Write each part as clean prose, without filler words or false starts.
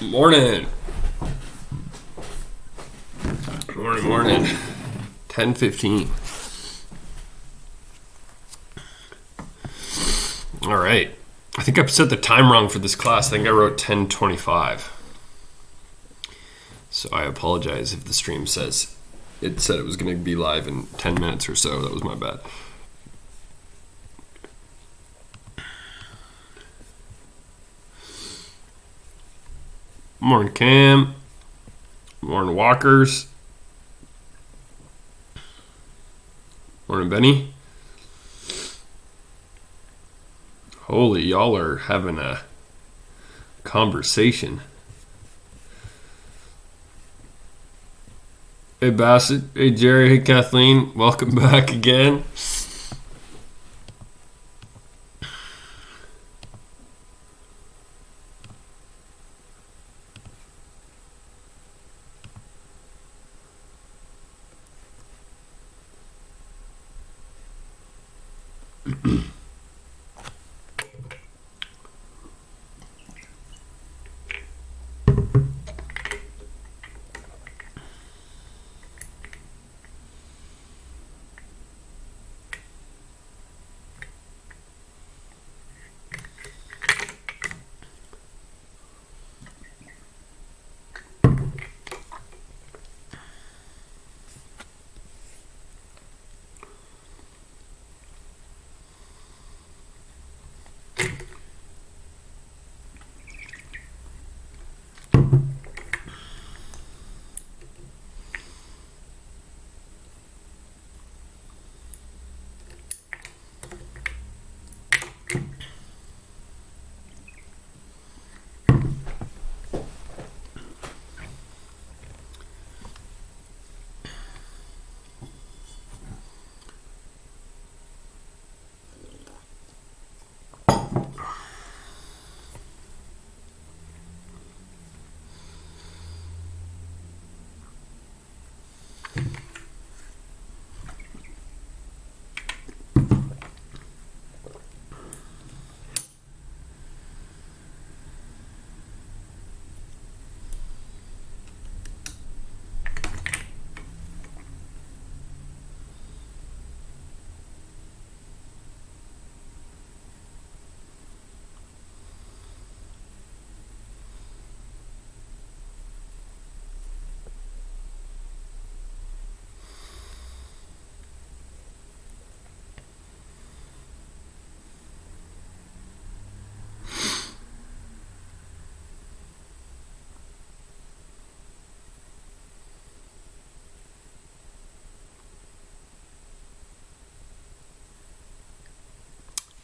Morning. Morning. 10:15. All right. I think I set the time wrong for this class. I think I wrote 10:25. So I apologize if the stream says it said it was going to be live in 10 minutes or so. That was my bad. Morning, Cam. Morning, Walkers. Morning, Benny. Holy, y'all are having a conversation. Hey, Bassett. Hey, Jerry. Hey, Kathleen. Welcome back again.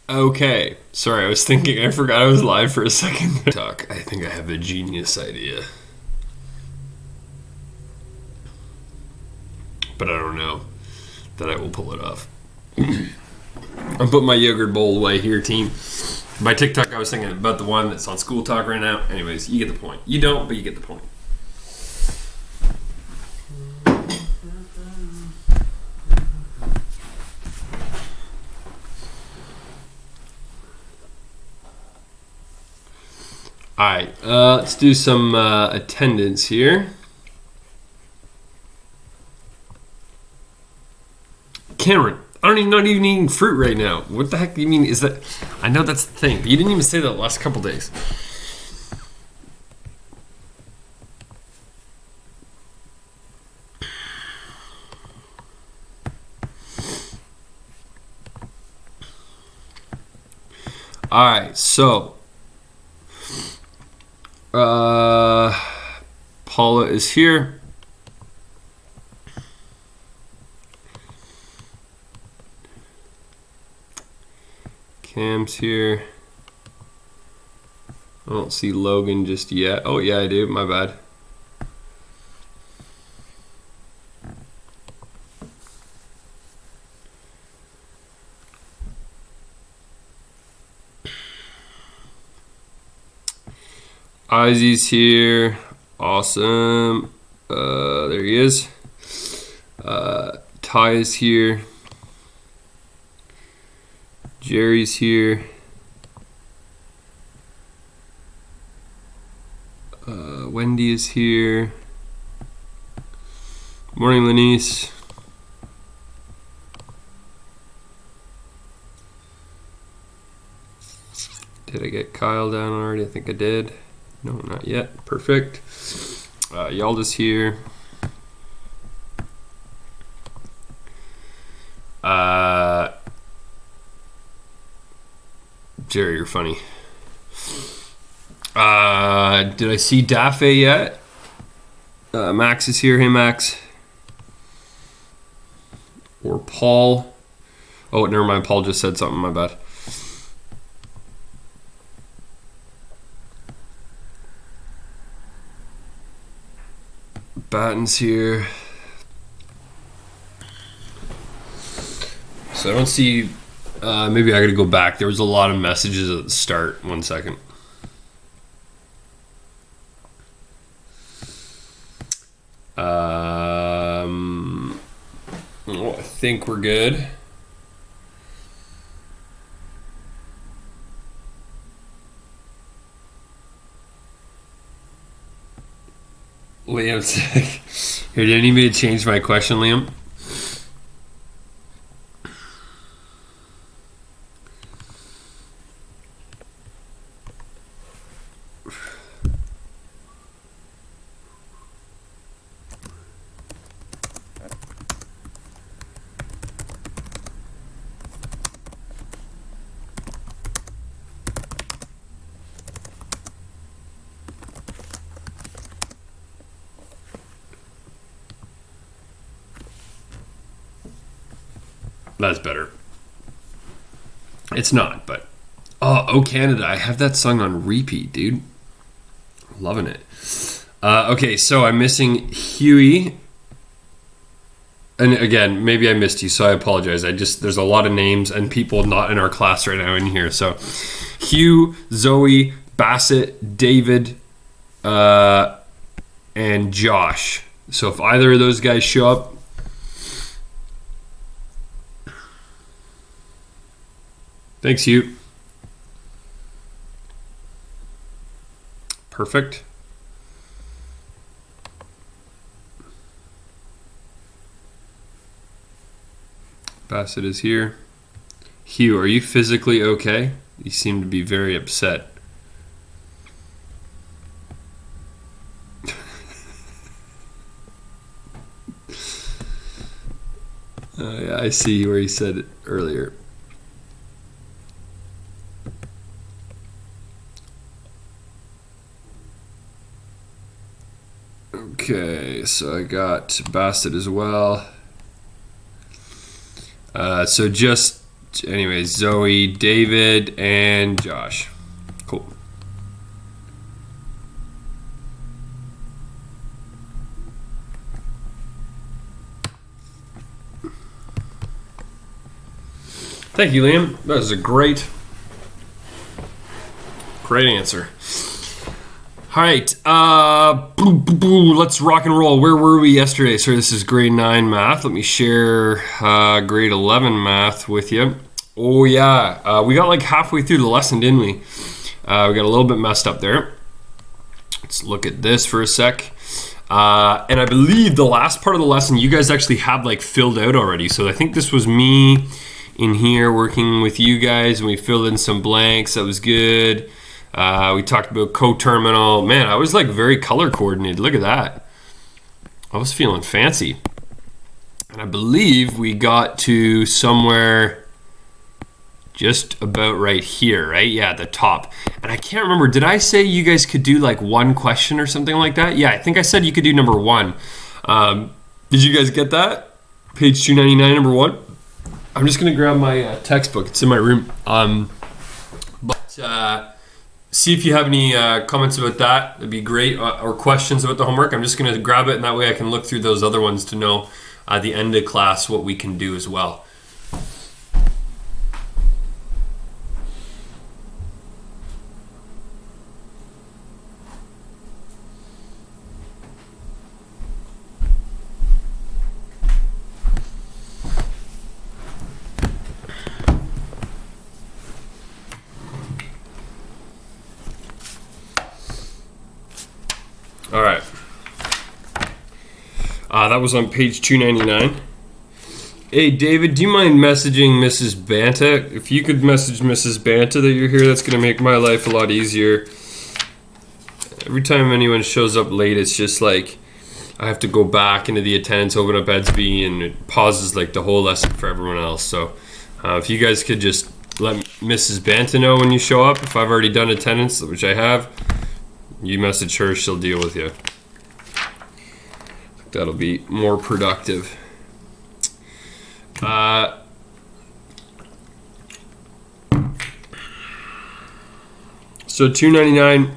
Okay, sorry, I forgot I was live for a second. Talk. I think I have a genius idea. But I don't know that I will pull it off. I'll put my yogurt bowl away here, team. By TikTok, I was thinking about the one that's on School Talk right now. Anyways, you get the point. You don't, but you get the point. Alright, let's do some attendance here. Cameron, I'm not even eating fruit right now. What the heck do you mean? Is that? I know that's the thing, but you didn't even say that the last couple days. Alright, so Paula is here. Cam's here. I don't see Logan just yet. Oh yeah, I do. My bad. Ozzy's here. Awesome. There he is. Ty is here. Jerry's here. Wendy is here. Morning, Lenice. Did I get Kyle down already? I think I did. No, not yet. Perfect. Yalda's here. Jerry, you're funny. Did I see Dafe yet? Max is here. Hey, Max. Or Paul. Oh, never mind. Paul just said something. My bad. Batten's here. So I don't see... maybe I gotta go back. There was a lot of messages at the start. 1 second. I think we're good. Liam's sick. Here, do you need me to change my question, Liam? That's better. It's not, but... Oh, Canada. I have that song on repeat, dude. Loving it. Okay, so I'm missing Huey. And again, maybe I missed you, so I apologize. There's a lot of names and people not in our class right now in here. So, Hugh, Zoe, Bassett, David, and Josh. So if either of those guys show up, thanks, Hugh. Perfect. Bassett is here. Hugh, are you physically okay? You seem to be very upset. Yeah, I see where he said it earlier. Okay, so I got Bassett as well. So just, anyways, Zoe, David, and Josh. Cool. Thank you, Liam. That was a great answer. All right, let's rock and roll. Where were we yesterday? So this is grade 9 math. Let me share grade 11 math with you. Oh, yeah. We got like halfway through the lesson, didn't we? We got a little bit messed up there. Let's look at this for a sec. And I believe the last part of the lesson you guys actually had like filled out already. So I think this was me in here working with you guys, and we filled in some blanks. That was good. We talked about coterminal. Man, I was like very color coordinated. Look at that. I was feeling fancy. And I believe we got to somewhere just about right here, right? Yeah, the top. And I can't remember. Did I say you guys could do like one question or something like that? Yeah, I think I said you could do number 1. Did you guys get that? Page 299, number 1. I'm just going to grab my textbook. It's in my room. See if you have any comments about that. That'd be great. Or questions about the homework. I'm just going to grab it, and that way I can look through those other ones to know at the end of class what we can do as well. All right. That was on page 299. Hey, David, do you mind messaging Mrs. Banta? If you could message Mrs. Banta that you're here, that's going to make my life a lot easier. Every time anyone shows up late, it's just like I have to go back into the attendance, open up Edsby, and it pauses like the whole lesson for everyone else. So if you guys could just let Mrs. Banta know when you show up, if I've already done attendance, which I have, you message her, she'll deal with you. That'll be more productive. So 299,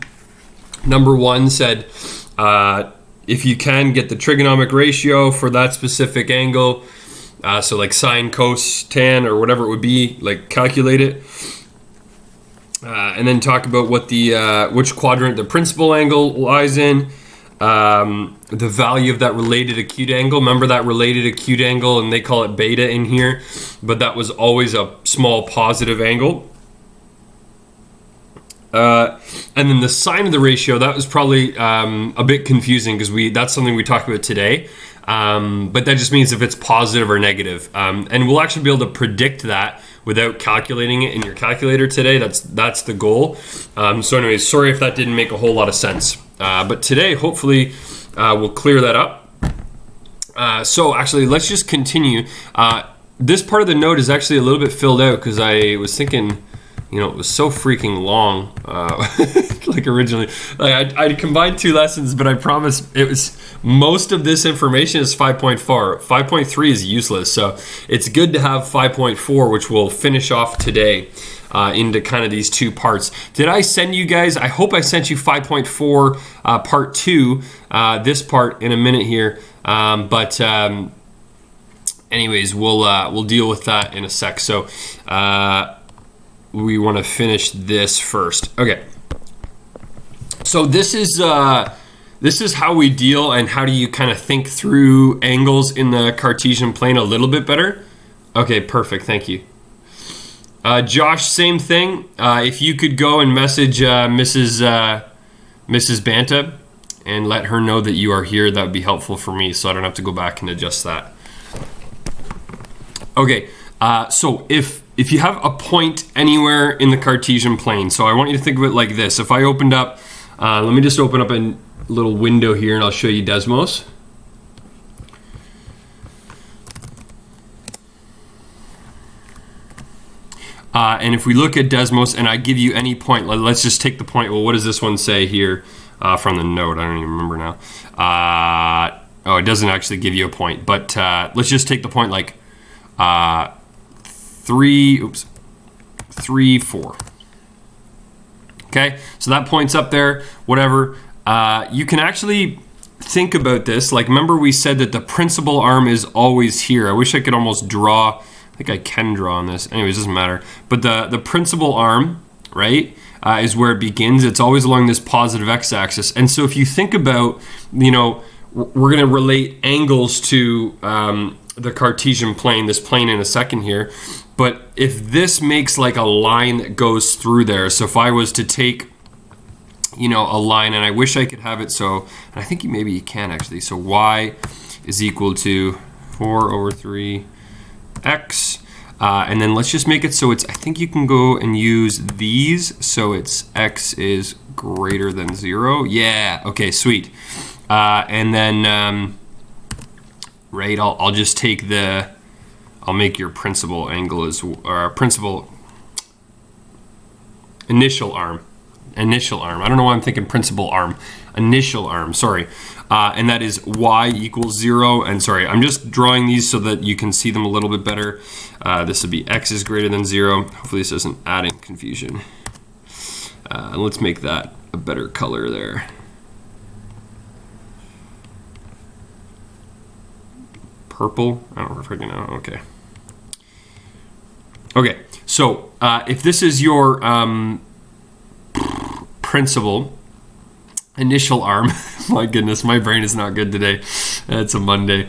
number 1 said, if you can get the trigonomic ratio for that specific angle, so like sine, cos, tan, or whatever it would be, like calculate it. And then talk about what the which quadrant the principal angle lies in, the value of that related acute angle. Remember that related acute angle, and they call it beta in here, but that was always a small positive angle. And then the sign of the ratio, that was probably a bit confusing because that's something we talked about today. But that just means if it's positive or negative. And we'll actually be able to predict that without calculating it in your calculator today. That's the goal. So anyways, sorry if that didn't make a whole lot of sense. But today, hopefully, we'll clear that up. So actually, let's just continue. This part of the note is actually a little bit filled out because I was thinking, it was so freaking long, like originally. I combined 2 lessons, but I promise it was most of this information is 5.4. 5.3 is useless, so it's good to have 5.4, which we'll finish off today into kind of these 2 parts. Did I send you guys? I hope I sent you 5.4 part 2, this part in a minute here. But anyways, we'll deal with that in a sec. So. We want to finish this first. Okay. So this is how we deal and how do you kind of think through angles in the Cartesian plane a little bit better. Okay, perfect. Thank you. Josh, same thing. If you could go and message Mrs. Banta and let her know that you are here, that would be helpful for me so I don't have to go back and adjust that. Okay. So if you have a point anywhere in the Cartesian plane, so I want you to think of it like this. If I opened up, let me just open up a little window here and I'll show you Desmos. And if we look at Desmos and I give you any point, let's just take the point. Well, what does this one say here from the note? I don't even remember now. Oh, it doesn't actually give you a point, but let's just take the point like 3, 4. Okay, so that point's up there, whatever. You can actually think about this. Like, remember we said that the principal arm is always here. I wish I could almost draw. I think I can draw on this. Anyways, it doesn't matter. But the principal arm, right, is where it begins. It's always along this positive x-axis. And so if you think about, we're going to relate angles to the Cartesian plane, this plane in a second here. But if this makes like a line that goes through there, so if I was to take, a line, and I wish I could have it so, and I think maybe you can actually, so y is equal to 4 over 3 x, and then let's just make it so it's, I think you can go and use these, so it's x is greater than 0. Yeah, okay, sweet. And then, right, I'll just take I'll make your principal angle principal initial arm. I don't know why I'm thinking principal arm. Initial arm, sorry. And that is y equals 0. And sorry, I'm just drawing these so that you can see them a little bit better. This would be x is greater than 0. Hopefully this isn't adding confusion. And let's make that a better color there. Purple. I don't know if I can know. Okay. Okay. So if this is your principal initial arm, my goodness, my brain is not good today. It's a Monday.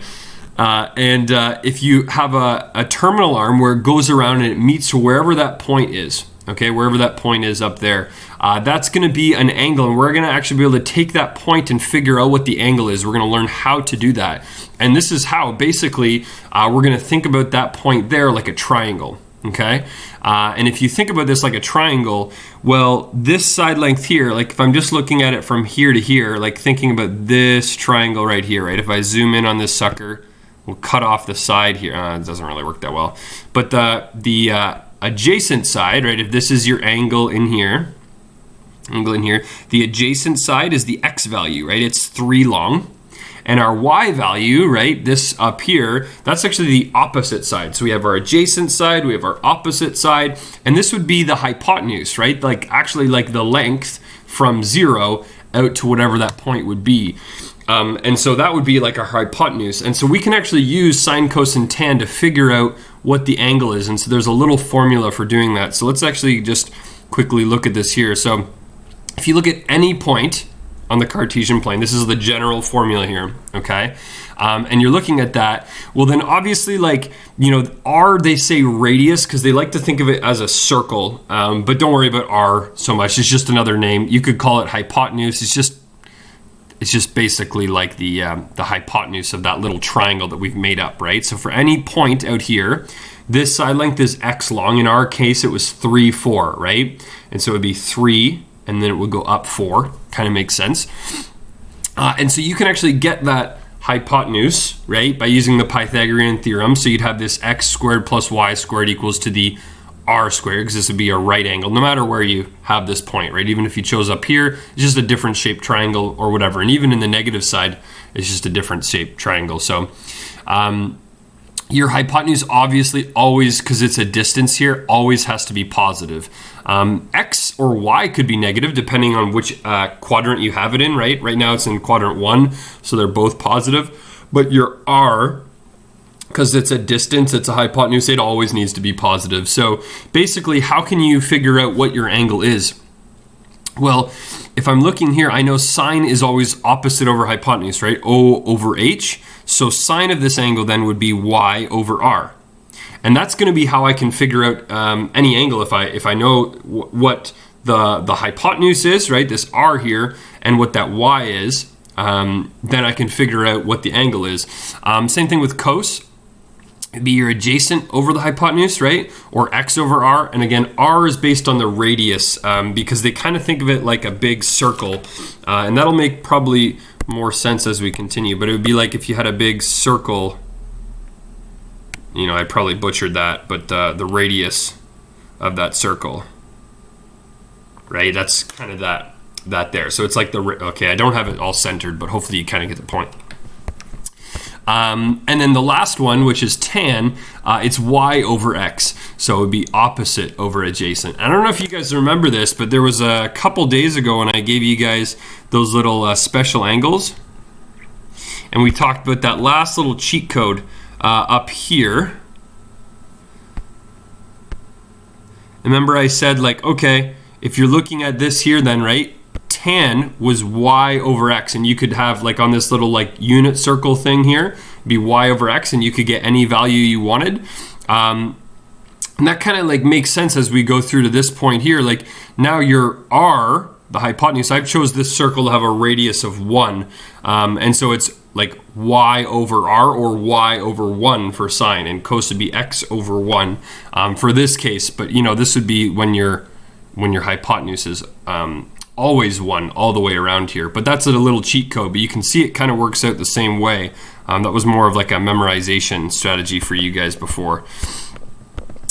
And if you have a terminal arm where it goes around and it meets wherever that point is, okay, wherever that point is up there. That's going to be an angle, and we're going to actually be able to take that point and figure out what the angle is. We're going to learn how to do that. And this is how, basically, we're going to think about that point there like a triangle, okay? And if you think about this like a triangle, well, this side length here, like if I'm just looking at it from here to here, like thinking about this triangle right here, right? If I zoom in on this sucker, we'll cut off the side here. It doesn't really work that well. But the adjacent side, right, if this is your angle in here, the adjacent side is the x value, right? It's 3 long. And our y value, right, this up here, that's actually the opposite side. So we have our adjacent side, we have our opposite side, and this would be the hypotenuse, right? Like actually like the length from 0 out to whatever that point would be. And so that would be like our hypotenuse. And so we can actually use sine, cos, and tan to figure out what the angle is. And so there's a little formula for doing that. So let's actually just quickly look at this here. So if you look at any point on the Cartesian plane, this is the general formula here, okay? And you're looking at that, well then obviously, like, you know, r, they say radius because they like to think of it as a circle, but don't worry about r so much. It's just another name. You could call it hypotenuse. It's just basically like the hypotenuse of that little triangle that we've made up, right? So for any point out here, this side length is x long. In our case, it was 3, 4, right? And so it would be 3, and then it would go up 4. Kind of makes sense. And so you can actually get that hypotenuse, right, by using the Pythagorean theorem. So you'd have this x squared plus y squared equals to the r squared, because this would be a right angle, no matter where you have this point, right? Even if you chose up here, it's just a different shaped triangle or whatever. And even in the negative side, it's just a different shaped triangle. So your hypotenuse obviously always, because it's a distance here, always has to be positive. X or y could be negative depending on which quadrant you have it in, right? Right now it's in quadrant 1, so they're both positive. But your r, because it's a distance, it's a hypotenuse, it always needs to be positive. So basically, how can you figure out what your angle is? Well, if I'm looking here, I know sine is always opposite over hypotenuse, right? O over h. So sine of this angle then would be y over r. And that's going to be how I can figure out any angle if I know what the hypotenuse is, right? This r here, and what that y is, then I can figure out what the angle is. Same thing with cos. It'd be your adjacent over the hypotenuse, right? Or x over r. And again, r is based on the radius because they kind of think of it like a big circle. And that'll make probably more sense as we continue. But it would be like if you had a big circle, you know, I probably butchered that, but the radius of that circle, right? That's kind of that there. So it's like okay, I don't have it all centered, but hopefully you kind of get the point. And then the last one, which is tan, it's y over x. So it would be opposite over adjacent. I don't know if you guys remember this, but there was a couple days ago when I gave you guys those little special angles. And we talked about that last little cheat code up here. Remember I said, like, okay, if you're looking at this here then, right? Tan was y over x, and you could have, like, on this little like unit circle thing here, be y over x, and you could get any value you wanted. And that kind of like makes sense as we go through to this point here. Like now your r, the hypotenuse, I've chose this circle to have a radius of 1, and so it's like y over r or y over 1 for sine, and cos would be x over 1 for this case. But you know, this would be when your hypotenuse is always 1 all the way around here. But that's a little cheat code, but you can see it kind of works out the same way. That was more of like a memorization strategy for you guys before.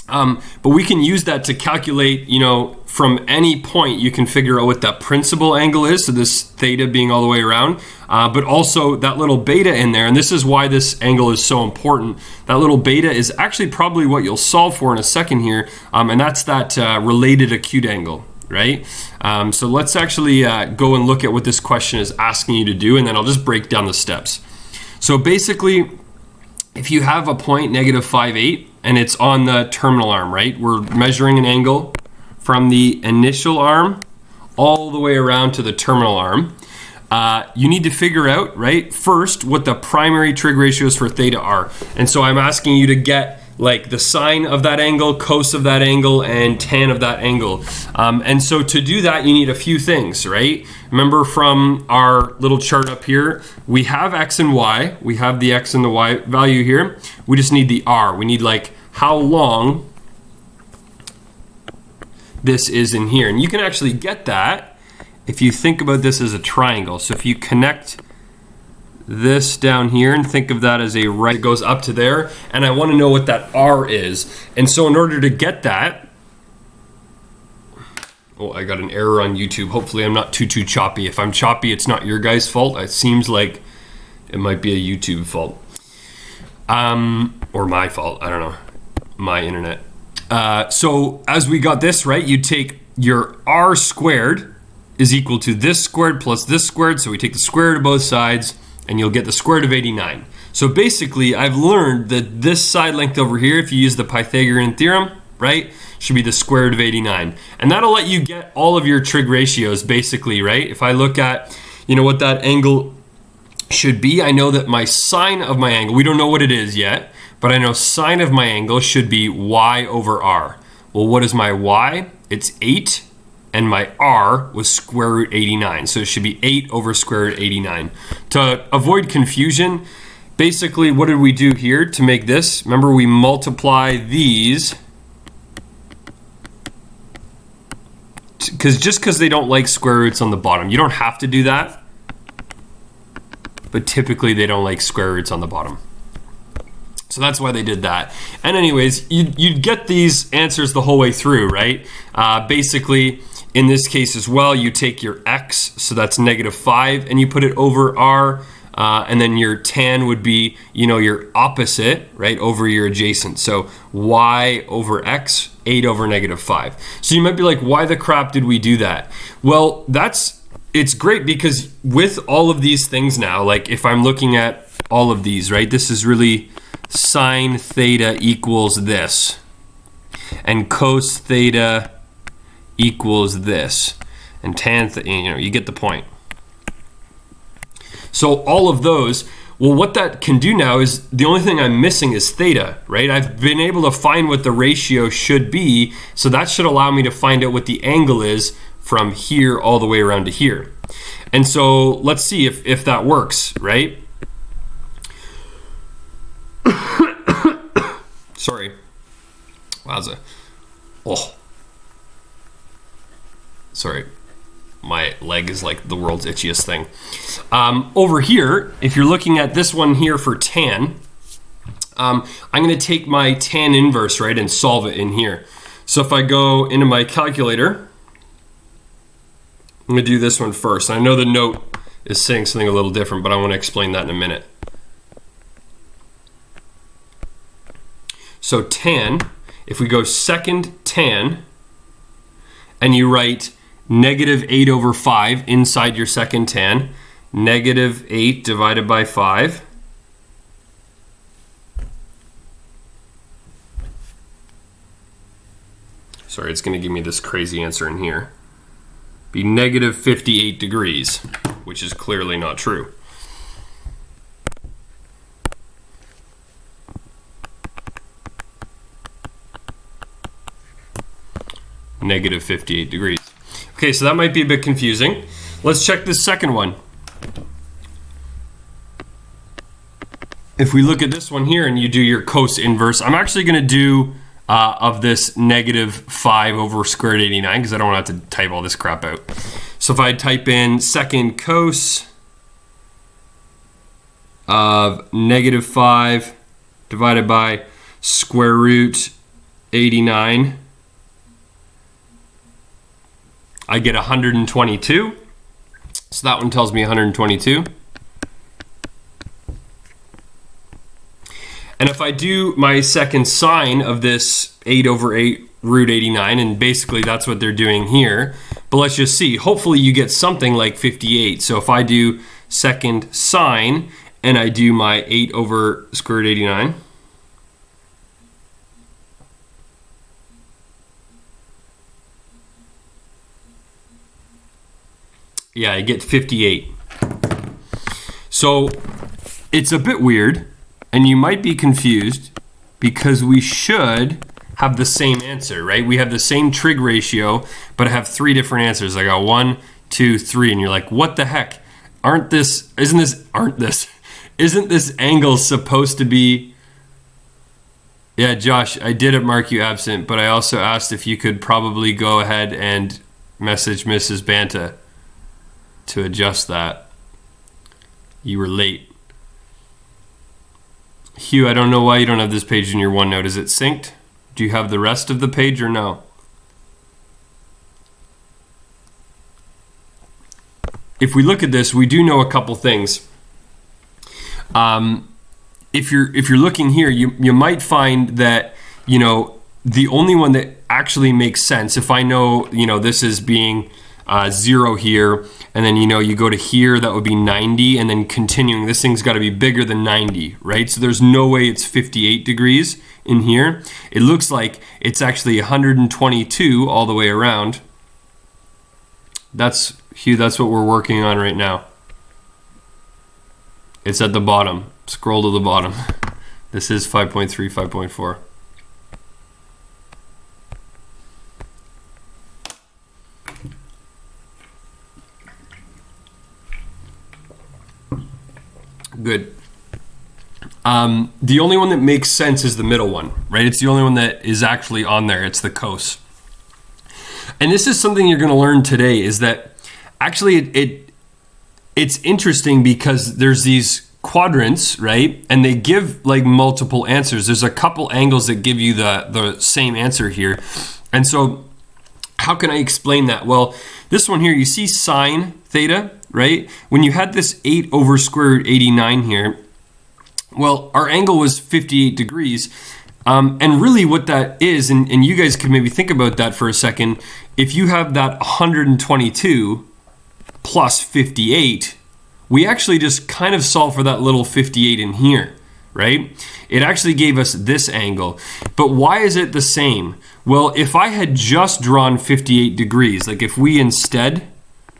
But we can use that to calculate, you know, from any point you can figure out what that principal angle is, so this theta being all the way around, but also that little beta in there, and this is why this angle is so important. That little beta is actually probably what you'll solve for in a second here, and that's that related acute angle, right? So let's actually go and look at what this question is asking you to do, and then I'll just break down the steps. So basically, if you have a point -5,8 and it's on the terminal arm, right? We're measuring an angle from the initial arm all the way around to the terminal arm. You need to figure out, right, first what the primary trig ratios for theta are. And so I'm asking you to get like the sine of that angle, cos of that angle, and tan of that angle. And so to do that, you need a few things, right? Remember from our little chart up here, we have x and y. We have the x and the y value here. We just need the r. We need like how long this is in here. And you can actually get that if you think about this as a triangle. So if you connect this down here and think of that as a right, it goes up to there, and I want to know what that r is. And so in order to get that, oh, I got an error on YouTube. Hopefully I'm not too choppy. If I'm choppy, it's not your guys' fault. It seems like it might be a YouTube fault, or my fault. I don't know, my internet. So as we got this right, you take your r squared is equal to this squared plus this squared. So we take the square root of both sides, and you'll get the square root of 89. So basically, I've learned that this side length over here, if you use the Pythagorean theorem, right, should be the square root of 89. And that'll let you get all of your trig ratios, basically, right? If I look at, you know, what that angle should be, I know that my sine of my angle, we don't know what it is yet, but I know sine of my angle should be y over r. Well, what is my y? It's 8. And my r was square root 89. So it should be 8 over square root 89. To avoid confusion, basically what did we do here to make this? Remember, we multiply these, because they don't like square roots on the bottom. You don't have to do that, but typically they don't like square roots on the bottom. So that's why they did that. And anyways, you'd get these answers the whole way through, right? Basically, in this case as well, you take your x, so that's -5, and you put it over r, and then your tan would be, you know, your opposite, right, over your adjacent. So y over x, 8 over -5. So you might be like, why the crap did we do that? Well, it's great because with all of these things now, like if I'm looking at all of these, right, this is really sine theta equals this, and cos theta equals this, and tan theta, you know, you get the point. So all of those, well, what that can do now is the only thing I'm missing is theta, right? I've been able to find what the ratio should be, so that should allow me to find out what the angle is from here all the way around to here. And so let's see if that works, right? Sorry. Wowza. Oh. Sorry. My leg is like the world's itchiest thing. Over here, if you're looking at this one here for tan, I'm going to take my tan inverse, right, and solve it in here. So if I go into my calculator, I'm going to do this one first. I know the note is saying something a little different, but I want to explain that in a minute. So tan, if we go second tan, and you write -8 over 5 inside your second tan, -8 divided by 5. Sorry, it's going to give me this crazy answer in here. Be -58 degrees, which is clearly not true. -58 degrees. Okay, so that might be a bit confusing. Let's check this second one. If we look at this one here and you do your cos inverse, I'm actually going to do of this -5 over square root 89 because I don't want to have to type all this crap out. So if I type in second cos of -5 divided by square root 89, I get 122. So that one tells me 122. And if I do my second sine of this 8 over 8 root 89, and basically that's what they're doing here, but let's just see. Hopefully you get something like 58. So if I do second sine and I do my 8 over square root 89, yeah, I get 58. So it's a bit weird, and you might be confused because we should have the same answer, right? We have the same trig ratio, but I have 3 different answers. I got 1, 2, 3, and you're like, what the heck? Isn't this angle supposed to be? Yeah, Josh, I did mark you absent, but I also asked if you could probably go ahead and message Mrs. Banta to adjust that. You were late. Hugh, I don't know why you don't have this page in your OneNote. Is it synced? Do you have the rest of the page or no? If we look at this, we do know a couple things. If you're looking here, you might find that, the only one that actually makes sense, if I know, this is being 0 here, and then, you go to here, that would be 90, and then continuing, this thing's got to be bigger than 90, right? So there's no way it's 58 degrees in here. It looks like it's actually 122 all the way around. That's, Hugh, that's what we're working on right now. It's at the bottom. Scroll to the bottom. This is 5.3, 5.4. Good. The only one that makes sense is the middle one, right? It's the only one that is actually on there. It's the cos. And this is something you're going to learn today, is that actually it's interesting because there's these quadrants, right? And they give like multiple answers. There's a couple angles that give you the same answer here. And so how can I explain that? Well, this one here, you see sine theta, right? When you had this 8 over square root 89 here, well, our angle was 58 degrees. And really what that is, and you guys could maybe think about that for a second, if you have that 122 plus 58, we actually just kind of solve for that little 58 in here, right? It actually gave us this angle. But why is it the same? Well, if I had just drawn 58 degrees, like if we instead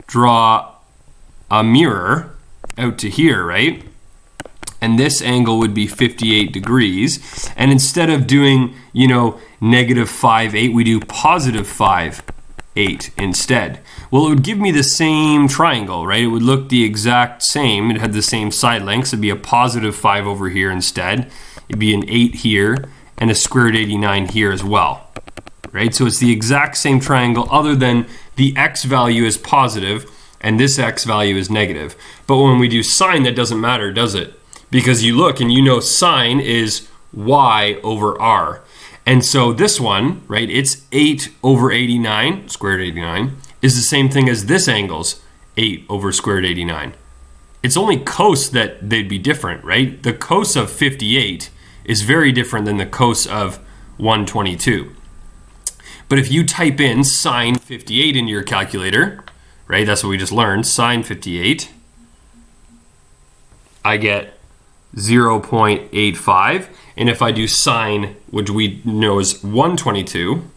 draw a mirror out to here, right? And this angle would be 58 degrees. And instead of doing, negative 5,8, we do positive 5,8 instead. Well, it would give me the same triangle, right? It would look the exact same. It had the same side lengths. It'd be a positive 5 over here instead. It'd be an 8 here and a square root 89 here as well, right? So it's the exact same triangle other than the x value is positive and this x value is negative. But when we do sine, that doesn't matter, does it? Because you look and sine is y over r. And so this one, right, it's 8 over 89, square root 89, is the same thing as this angle's 8 over square root 89. It's only cos that they'd be different, right? The cos of 58 is very different than the cos of 122. But if you type in sine 58 into your calculator, right, that's what we just learned, sine 58, I get 0.85, and if I do sine, which we know is 122,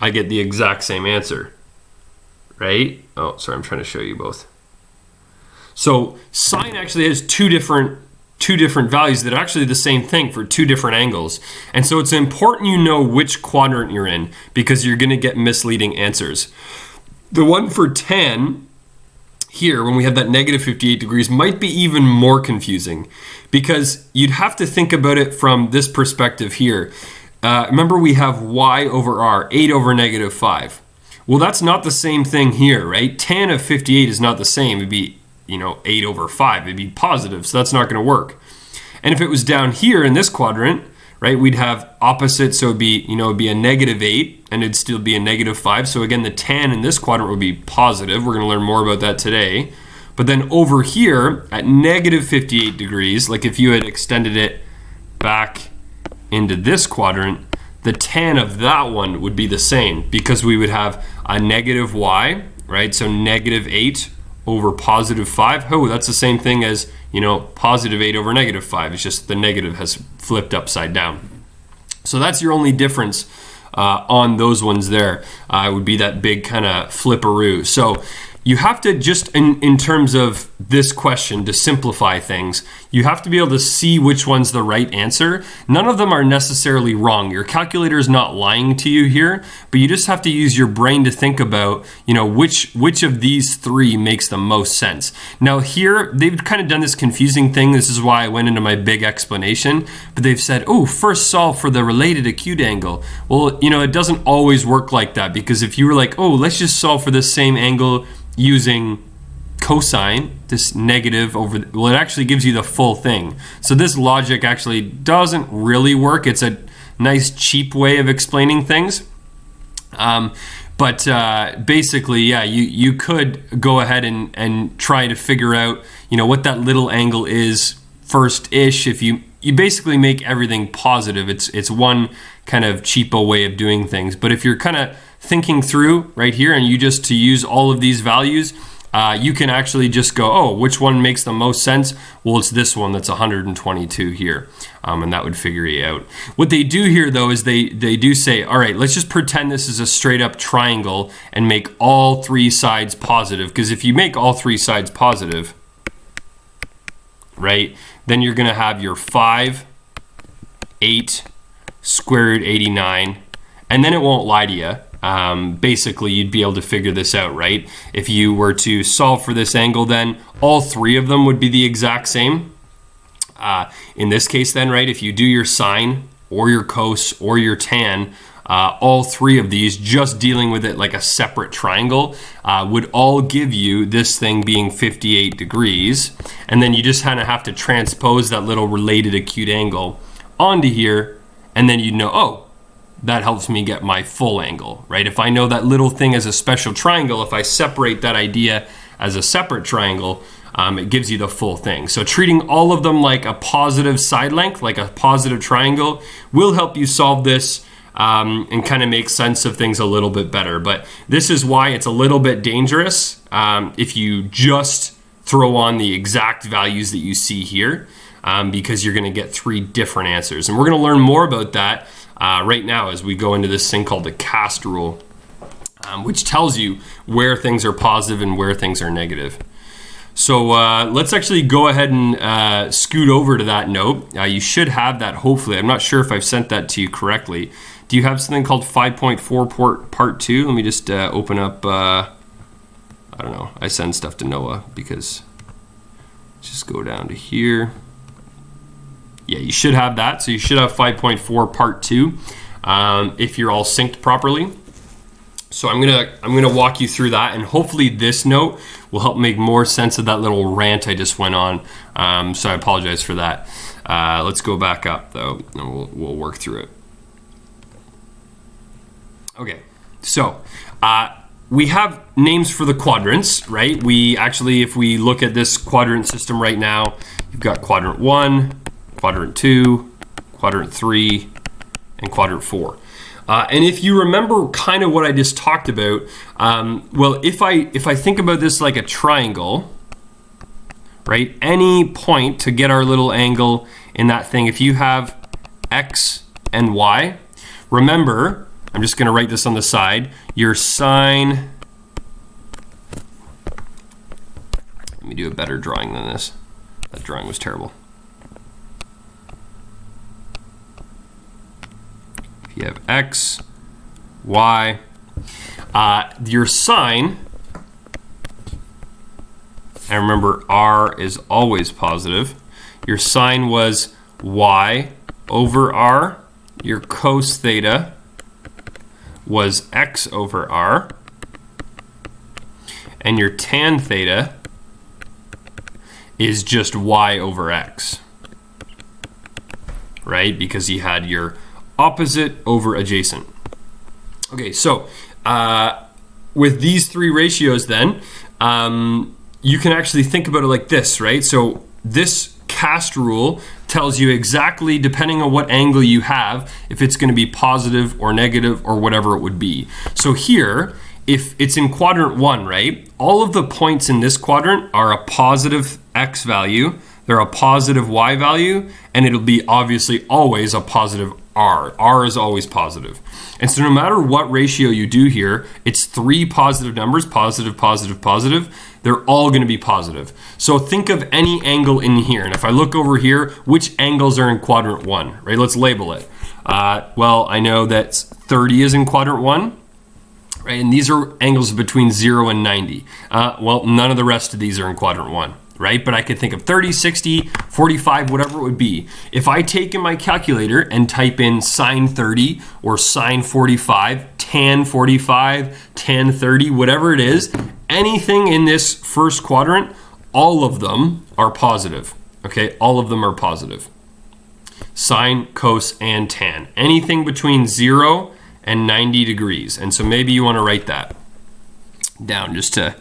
I get the exact same answer, right? Oh, sorry, I'm trying to show you both. So sine actually has two different values that are actually the same thing for 2 different angles. And so it's important you know which quadrant you're in because you're going to get misleading answers. The one for tan here, when we have that negative 58 degrees, might be even more confusing because you'd have to think about it from this perspective here. Remember, we have y over r, 8 over negative 5. Well, that's not the same thing here, right? Tan of 58 is not the same. It'd be, 8 over 5. It'd be positive, so that's not going to work. And if it was down here in this quadrant, right, we'd have opposite, so it'd be, it'd be a negative 8, and it'd still be a negative 5. So again, the tan in this quadrant would be positive. We're going to learn more about that today. But then over here at negative 58 degrees, like if you had extended it back into this quadrant, the tan of that one would be the same because we would have a negative y, right? So negative 8 over positive 5. Oh, that's the same thing as, positive 8 over negative 5. It's just the negative has flipped upside down. So that's your only difference on those ones there. Would be that big kind of flipperoo. So you have to just, in terms of this question, to simplify things, you have to be able to see which one's the right answer. None of them are necessarily wrong. Your calculator is not lying to you here, but you just have to use your brain to think about, which of these three makes the most sense. Now here, they've kind of done this confusing thing. This is why I went into my big explanation, but they've said, first solve for the related acute angle. Well, it doesn't always work like that, because if you were like, let's just solve for this same angle using cosine, this negative over, it actually gives you the full thing. So this logic actually doesn't really work. It's a nice cheap way of explaining things. But basically, you could go ahead and try to figure out, what that little angle is first-ish. If you basically make everything positive, it's one kind of cheapo way of doing things. But if you're kind of thinking through right here and you just to use all of these values, you can actually just go, which one makes the most sense? Well, it's this one that's 122 here, and that would figure you out. What they do here, though, is they do say, all right, let's just pretend this is a straight up triangle and make all three sides positive, because if you make all three sides positive, right, then you're going to have your 5, 8, square root 89, and then it won't lie to you. Basically, you'd be able to figure this out, right? If you were to solve for this angle, then all three of them would be the exact same. In this case then, right, if you do your sine or your cos or your tan, all three of these, just dealing with it like a separate triangle, would all give you this thing being 58 degrees. And then you just kind of have to transpose that little related acute angle onto here, and then you'd know, that helps me get my full angle, right? If I know that little thing as a special triangle, if I separate that idea as a separate triangle, it gives you the full thing. So treating all of them like a positive side length, like a positive triangle, will help you solve this and kind of make sense of things a little bit better. But this is why it's a little bit dangerous if you just throw on the exact values that you see here, because you're going to get three different answers. And we're going to learn more about that right now as we go into this thing called the cast rule, which tells you where things are positive and where things are negative. So let's actually go ahead and scoot over to that note. You should have that, hopefully. I'm not sure if I've sent that to you correctly. Do you have something called 5.4 part 2? Let me just open up, I don't know, I send stuff to Noah because just go down to here. Yeah, you should have that. So you should have 5.4 part 2 if you're all synced properly. So I'm gonna walk you through that, and hopefully this note will help make more sense of that little rant I just went on. So I apologize for that. Let's go back up though, and we'll work through it. Okay, so we have names for the quadrants, right? We actually, if we look at this quadrant system right now, you've got quadrant 1, quadrant 2, quadrant 3, and quadrant 4. And if you remember kind of what I just talked about, well, if I think about this like a triangle, right? Any point to get our little angle in that thing, if you have x and y, remember, I'm just going to write this on the side, your sine, let me do a better drawing than this. That drawing was terrible. You have x, y, your sine, and remember r is always positive, your sine was y over r, your cos theta was x over r, and your tan theta is just y over x, right? Because you had your opposite over adjacent. Okay, so with these three ratios then, you can actually think about it like this, right? So this cast rule tells you exactly, depending on what angle you have, if it's going to be positive or negative or whatever it would be. So here, if it's in quadrant 1, right, all of the points in this quadrant are a positive x value, they're a positive y value, and it'll be obviously always a positive R. R is always positive. And so no matter what ratio you do here, it's 3 positive numbers, positive, positive, positive. They're all going to be positive. So think of any angle in here. And if I look over here, which angles are in quadrant 1, right? Let's label it. Well, I know that 30 is in quadrant 1. Right, and these are angles between 0 and 90. Well, none of the rest of these are in quadrant 1, right? But I could think of 30, 60, 45, whatever it would be. If I take in my calculator and type in sine 30 or sine 45, tan 45, tan 30, whatever it is, anything in this first quadrant, all of them are positive, okay? All of them are positive. Sine, cos, and tan. Anything between 0 and 90 degrees. And so maybe you want to write that down just to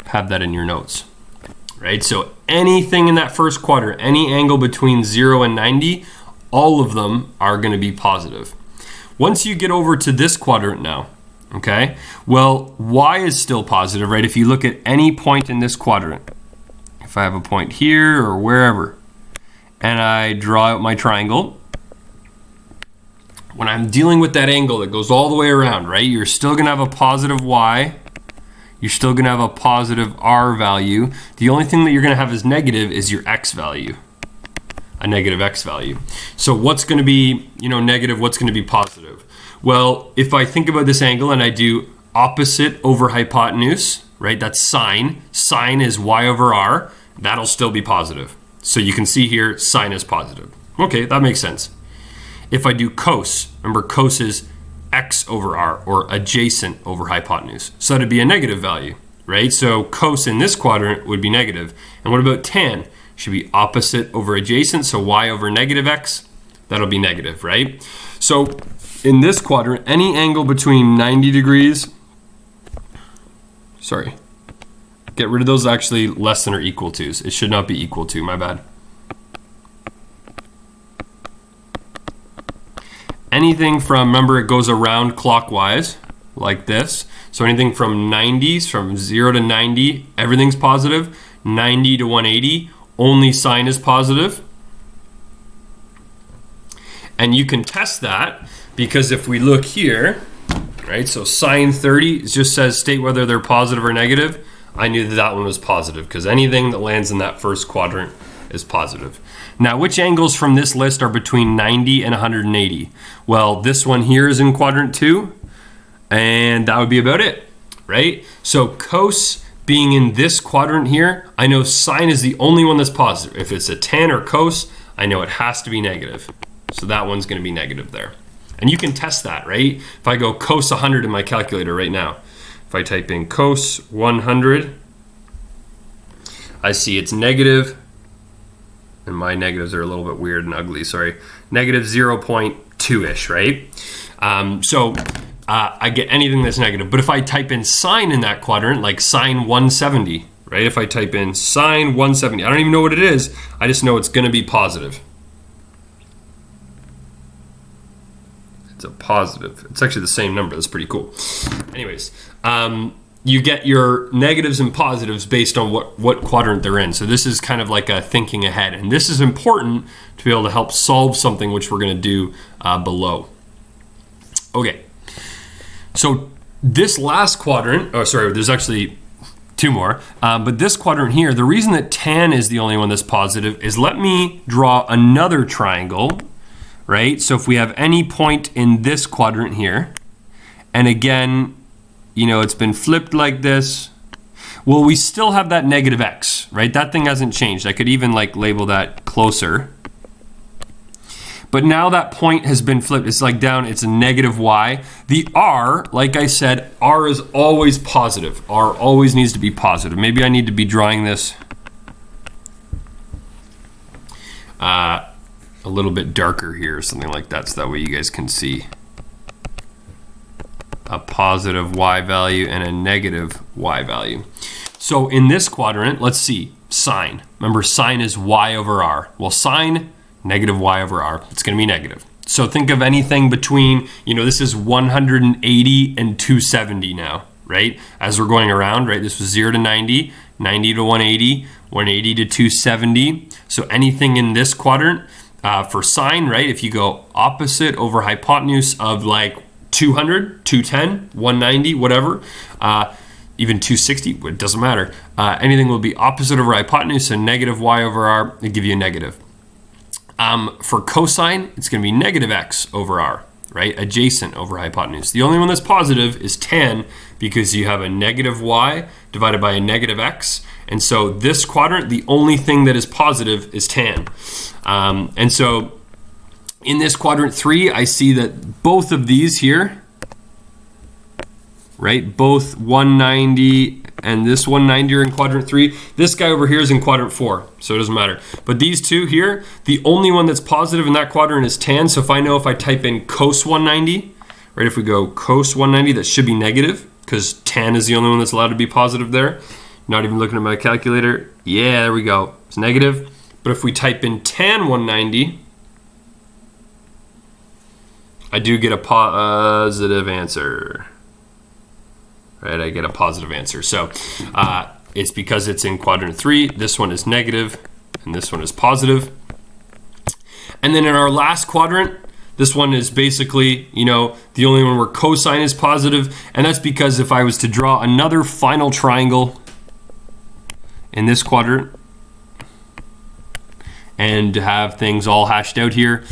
have that in your notes, right? So anything in that first quadrant, any angle between 0 and 90, all of them are going to be positive. Once you get over to this quadrant now, okay, well, y is still positive, right? If you look at any point in this quadrant, if I have a point here or wherever, and I draw out my triangle, when I'm dealing with that angle that goes all the way around, right, you're still going to have a positive y. You're still going to have a positive r value. The only thing that you're going to have as negative is your x value, a negative x value. So what's going to be, negative, what's going to be positive? Well, if I think about this angle and I do opposite over hypotenuse, right, that's sine. Sine is y over r. That'll still be positive. So you can see here, sine is positive. Okay, that makes sense. If I do cos, remember cos is x over r, or adjacent over hypotenuse. So that'd be a negative value, right? So cos in this quadrant would be negative. And what about tan? Should be opposite over adjacent, so y over negative x, that'll be negative, right? So in this quadrant, any angle between 90 degrees, get rid of those actually less than or equal to's. It should not be equal to, my bad. Anything from, remember it goes around clockwise like this. So anything from 90s, from 0 to 90, everything's positive. 90 to 180, only sine is positive. And you can test that because if we look here, right, so sine 30 just says state whether they're positive or negative. I knew that that one was positive because anything that lands in that first quadrant is positive. Now, which angles from this list are between 90 and 180? Well, this one here is in quadrant 2, and that would be about it, right? So cos being in this quadrant here, I know sine is the only one that's positive. If it's a tan or cos, I know it has to be negative. So that one's going to be negative there. And you can test that, right? If I go cos 100 in my calculator right now, if I type in cos 100, I see it's negative, and my negatives are a little bit weird and ugly, sorry, negative 0.2-ish, right? I get anything that's negative. But if I type in sine in that quadrant, like sine 170, right? If I type in sine 170, I don't even know what it is, I just know it's going to be positive. It's a positive. It's actually the same number. That's pretty cool. Anyways, you get your negatives and positives based on what quadrant they're in. So this is kind of like a thinking ahead. And this is important to be able to help solve something which we're going to do below. Okay. So this last quadrant, there's actually 2 more. But this quadrant here, the reason that tan is the only one that's positive is let me draw another triangle. Right? So if we have any point in this quadrant here, and again, it's been flipped like this, well, we still have that negative x, right? That thing hasn't changed. I could even label that closer. But now that point has been flipped. It's down, it's a negative y. The r, like I said, r is always positive. R always needs to be positive. Maybe I need to be drawing this a little bit darker here or something like that, so that way you guys can see a positive y value and a negative y value. So in this quadrant, let's see, sine. Remember, sine is y over r. Well, sine, negative y over r, it's going to be negative. So think of anything between, this is 180 and 270 now, right? As we're going around, right? This was 0 to 90, 90 to 180, 180 to 270. So anything in this quadrant for sine, right? If you go opposite over hypotenuse of like 200, 210, 190, whatever, even 260, it doesn't matter. Anything will be opposite over hypotenuse, and negative y over r, they give you a negative. For cosine, it's going to be negative x over r, right? Adjacent over hypotenuse. The only one that's positive is tan, because you have a negative y divided by a negative x. And so this quadrant, the only thing that is positive is tan. And so in this quadrant 3, I see that both of these here, right, both 190 and this 190 are in quadrant 3. This guy over here is in quadrant 4, so it doesn't matter. But these two here, the only one that's positive in that quadrant is tan. So if I type in cos 190, right, if we go cos 190, that should be negative, because tan is the only one that's allowed to be positive there. Not even looking at my calculator. Yeah, there we go. It's negative. But if we type in tan 190, I do get a positive answer. Right, I get a positive answer. So it's because it's in quadrant 3. This one is negative, and this one is positive. And then in our last quadrant, this one is basically, the only one where cosine is positive, and that's because if I was to draw another final triangle in this quadrant and have things all hashed out here,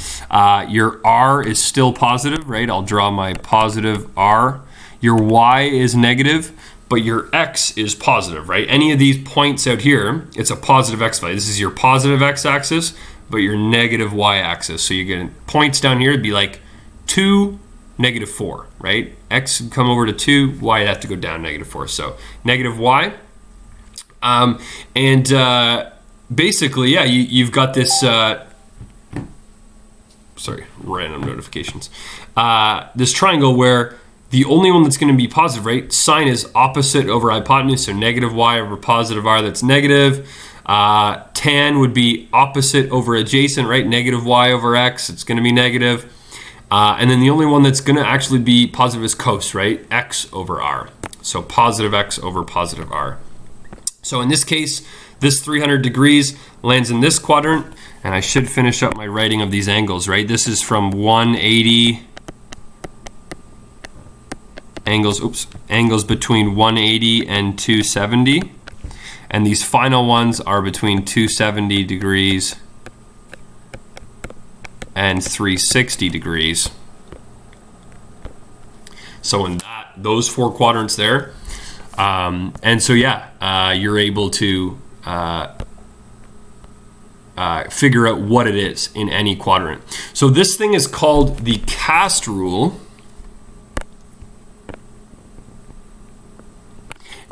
your r is still positive, right? I'll draw my positive r. Your y is negative, but your x is positive, right? Any of these points out here, it's a positive x value. This is your positive x-axis, but your negative y-axis. So you get points down here, it'd be like 2, negative 4, right? X would come over to 2, y would have to go down negative 4. So negative y. Basically, yeah, you've got this, random notifications. This triangle where the only one that's going to be positive, right? Sine is opposite over hypotenuse, so negative y over positive r, that's negative. Tan would be opposite over adjacent, right? Negative y over x, it's going to be negative. And then the only one that's going to actually be positive is cos, right? X over r. So positive x over positive r. So in this case, this 300 degrees lands in this quadrant, and I should finish up my writing of these angles, right? This is from 180... angles between 180 and 270, and these final ones are between 270 degrees and 360 degrees. So in those 4 quadrants there, and so yeah, you're able to figure out what it is in any quadrant. So this thing is called the cast rule.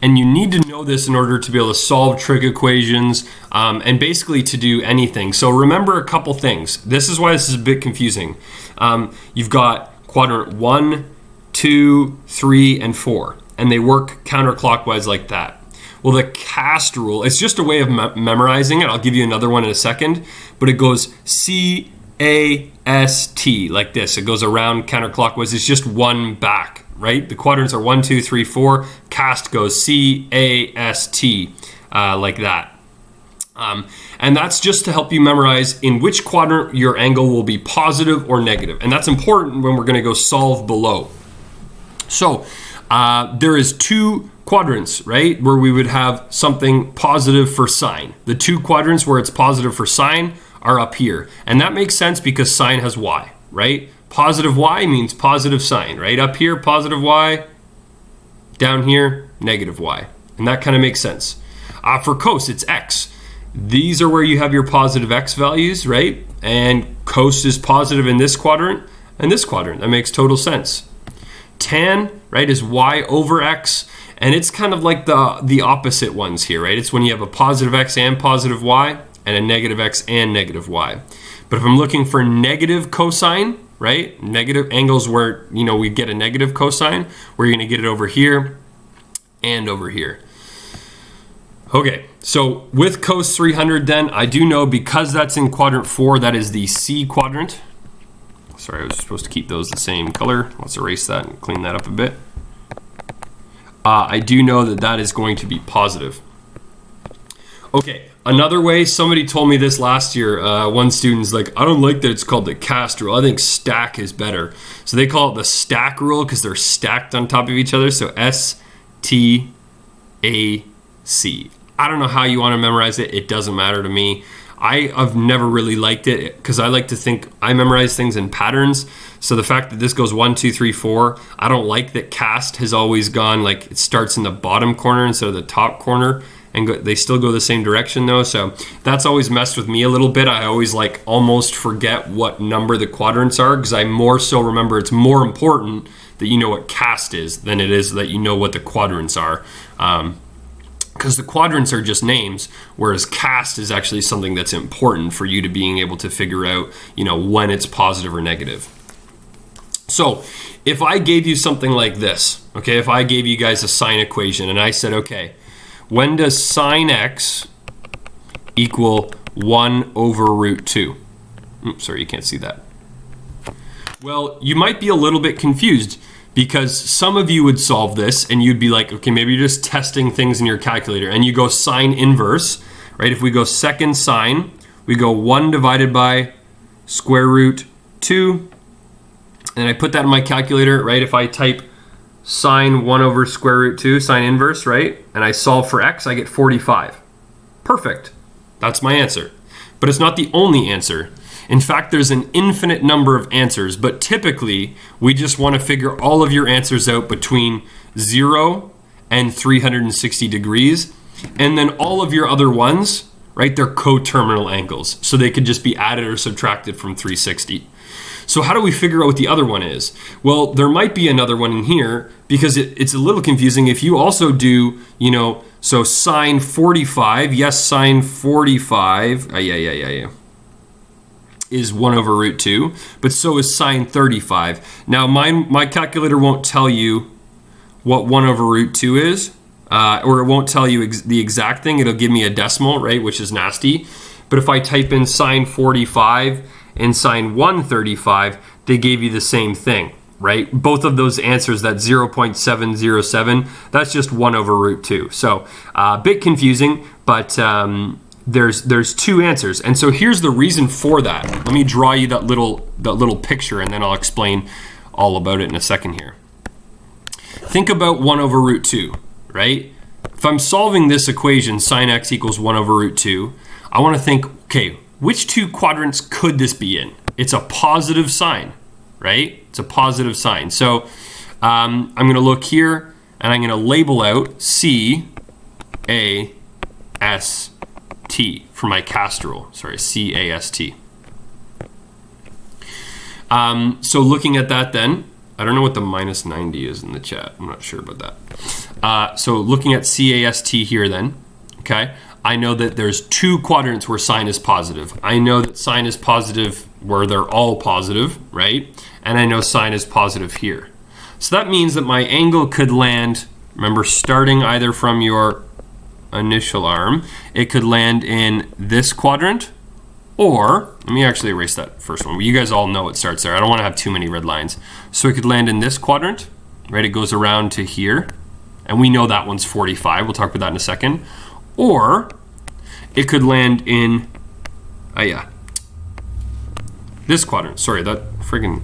And you need to know this in order to be able to solve trig equations and basically to do anything. So remember a couple things. This is why this is a bit confusing. You've got quadrant 1, 2, 3, and 4, and they work counterclockwise like that. Well, the cast rule, it's just a way of memorizing it. I'll give you another one in a second, but it goes C-A-S-T, like this. It goes around counterclockwise. It's just one back. Right? The quadrants are 1, 2, 3, 4. Cast goes C-A-S-T, like that. And that's just to help you memorize in which quadrant your angle will be positive or negative. And that's important when we're going to go solve below. So there is 2 quadrants, right, where we would have something positive for sine. The 2 quadrants where it's positive for sine are up here. And that makes sense because sine has y, right? Positive y means positive sine, right? Up here, positive y. Down here, negative y. And that kind of makes sense. For cos, it's x. These are where you have your positive x values, right? And cos is positive in this quadrant and this quadrant. That makes total sense. Tan, right, is y over x. And it's kind of like the opposite ones here, right? It's when you have a positive x and positive y and a negative x and negative y. But if I'm looking for negative cosine, right? Negative angles where, we get a negative cosine, we're going to get it over here and over here. Okay, so with cos 300 then, I do know because that's in quadrant 4, that is the C quadrant. Sorry, I was supposed to keep those the same color. Let's erase that and clean that up a bit. I do know that that is going to be positive. Okay, Another way, somebody told me this last year. One student's like, I don't like that it's called the cast rule. I think stack is better. So they call it the stack rule because they're stacked on top of each other. So STAC. I don't know how you want to memorize it. It doesn't matter to me. I've never really liked it because I like to think I memorize things in patterns. So the fact that this goes 1, 2, 3, 4, I don't like that cast has always gone like it starts in the bottom corner instead of the top corner. And they still go the same direction though, so that's always messed with me a little bit. I always like almost forget what number the quadrants are because I more so remember it's more important that you know what cast is than it is that you know what the quadrants are. Because the quadrants are just names, whereas cast is actually something that's important for you to being able to figure out, you know, when it's positive or negative. So if I gave you something like this, okay, if I gave you guys a sine equation and I said, okay, when does sine x equal 1 over root 2? Oops, sorry, you can't see that. Well, you might be a little bit confused because some of you would solve this and you'd be like, okay, maybe you're just testing things in your calculator and you go sine inverse, right? If we go second sine, we go 1 divided by square root 2. And I put that in my calculator, right? If I type sine 1 over square root 2, sine inverse, right? And I solve for x, I get 45. Perfect. That's my answer. But it's not the only answer. In fact, there's an infinite number of answers, but typically we just want to figure all of your answers out between 0 and 360 degrees. And then all of your other ones, right, they're coterminal angles. So they could just be added or subtracted from 360. So how do we figure out what the other one is? Well, there might be another one in here because it's a little confusing. If you also do, you know, so sine 45, yes, sine 45, is 1 over root 2, but so is sine 35. Now, my calculator won't tell you what 1 over root 2 is, or it won't tell you the exact thing. It'll give me a decimal, right, which is nasty. But if I type in sine 45 and sine 135, they gave you the same thing, right? Both of those answers, that 0.707, that's just 1 over root 2. So a bit confusing, but there's two answers. And so here's the reason for that. Let me draw you that little picture and then I'll explain all about it in a second here. Think about 1 over root 2, right? If I'm solving this equation, sine x equals 1 over root 2, I want to think, okay, which two quadrants could this be in? It's a positive sign, right? It's a positive sign. So I'm going to look here and I'm going to label out C-A-S-T for my cast rule. Sorry, C-A-S-T. So looking at that then, I don't know what the minus 90 is in the chat. I'm not sure about that. So looking at C-A-S-T here then, okay, I know that there's two quadrants where sine is positive. I know that sine is positive where they're all positive, right? And I know sine is positive here. So that means that my angle could land, remember, starting either from your initial arm, it could land in this quadrant, or, let me actually erase that first one. You guys all know it starts there. I don't want to have too many red lines. So it could land in this quadrant, right? It goes around to here, and we know that one's 45. We'll talk about that in a second. Or it could land in, this quadrant. Sorry, that friggin'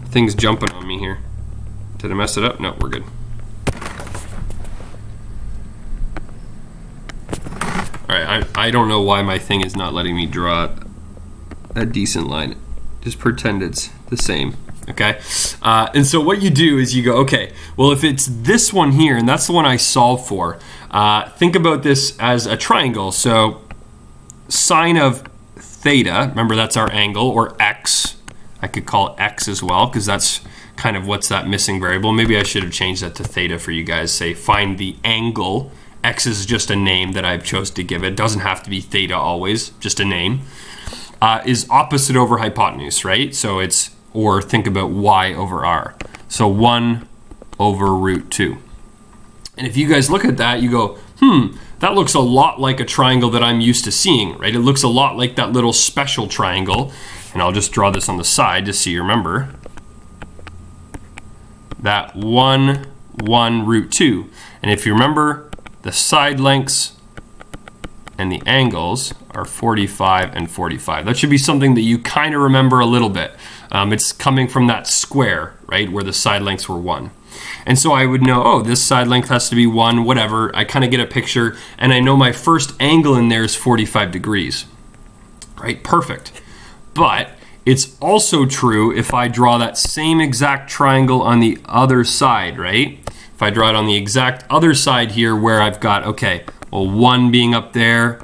thing's jumping on me here. Did I mess it up? No, we're good. All right, I don't know why my thing is not letting me draw a decent line. Just pretend it's the same, okay? And so what you do is you go, okay, well, if it's this one here, and that's the one I solve for, think about this as a triangle. So sine of theta, remember that's our angle, or x. I could call it x as well, because that's kind of what's that missing variable. Maybe I should have changed that to theta for you guys. Say find the angle. X is just a name that I've chose to give it. Doesn't have to be theta always, just a name. Is opposite over hypotenuse, right? So it's, or think about y over r. So 1 over root 2. And if you guys look at that, you go, that looks a lot like a triangle that I'm used to seeing, right? It looks a lot like that little special triangle. And I'll just draw this on the side just so you remember. That 1, 1, root 2. And if you remember, the side lengths and the angles are 45 and 45. That should be something that you kind of remember a little bit. It's coming from that square, right, where the side lengths were 1. And so I would know, oh, this side length has to be 1, whatever. I kind of get a picture, and I know my first angle in there is 45 degrees, right? Perfect. But it's also true if I draw that same exact triangle on the other side, right? If I draw it on the exact other side here where I've got, okay, well, 1 being up there,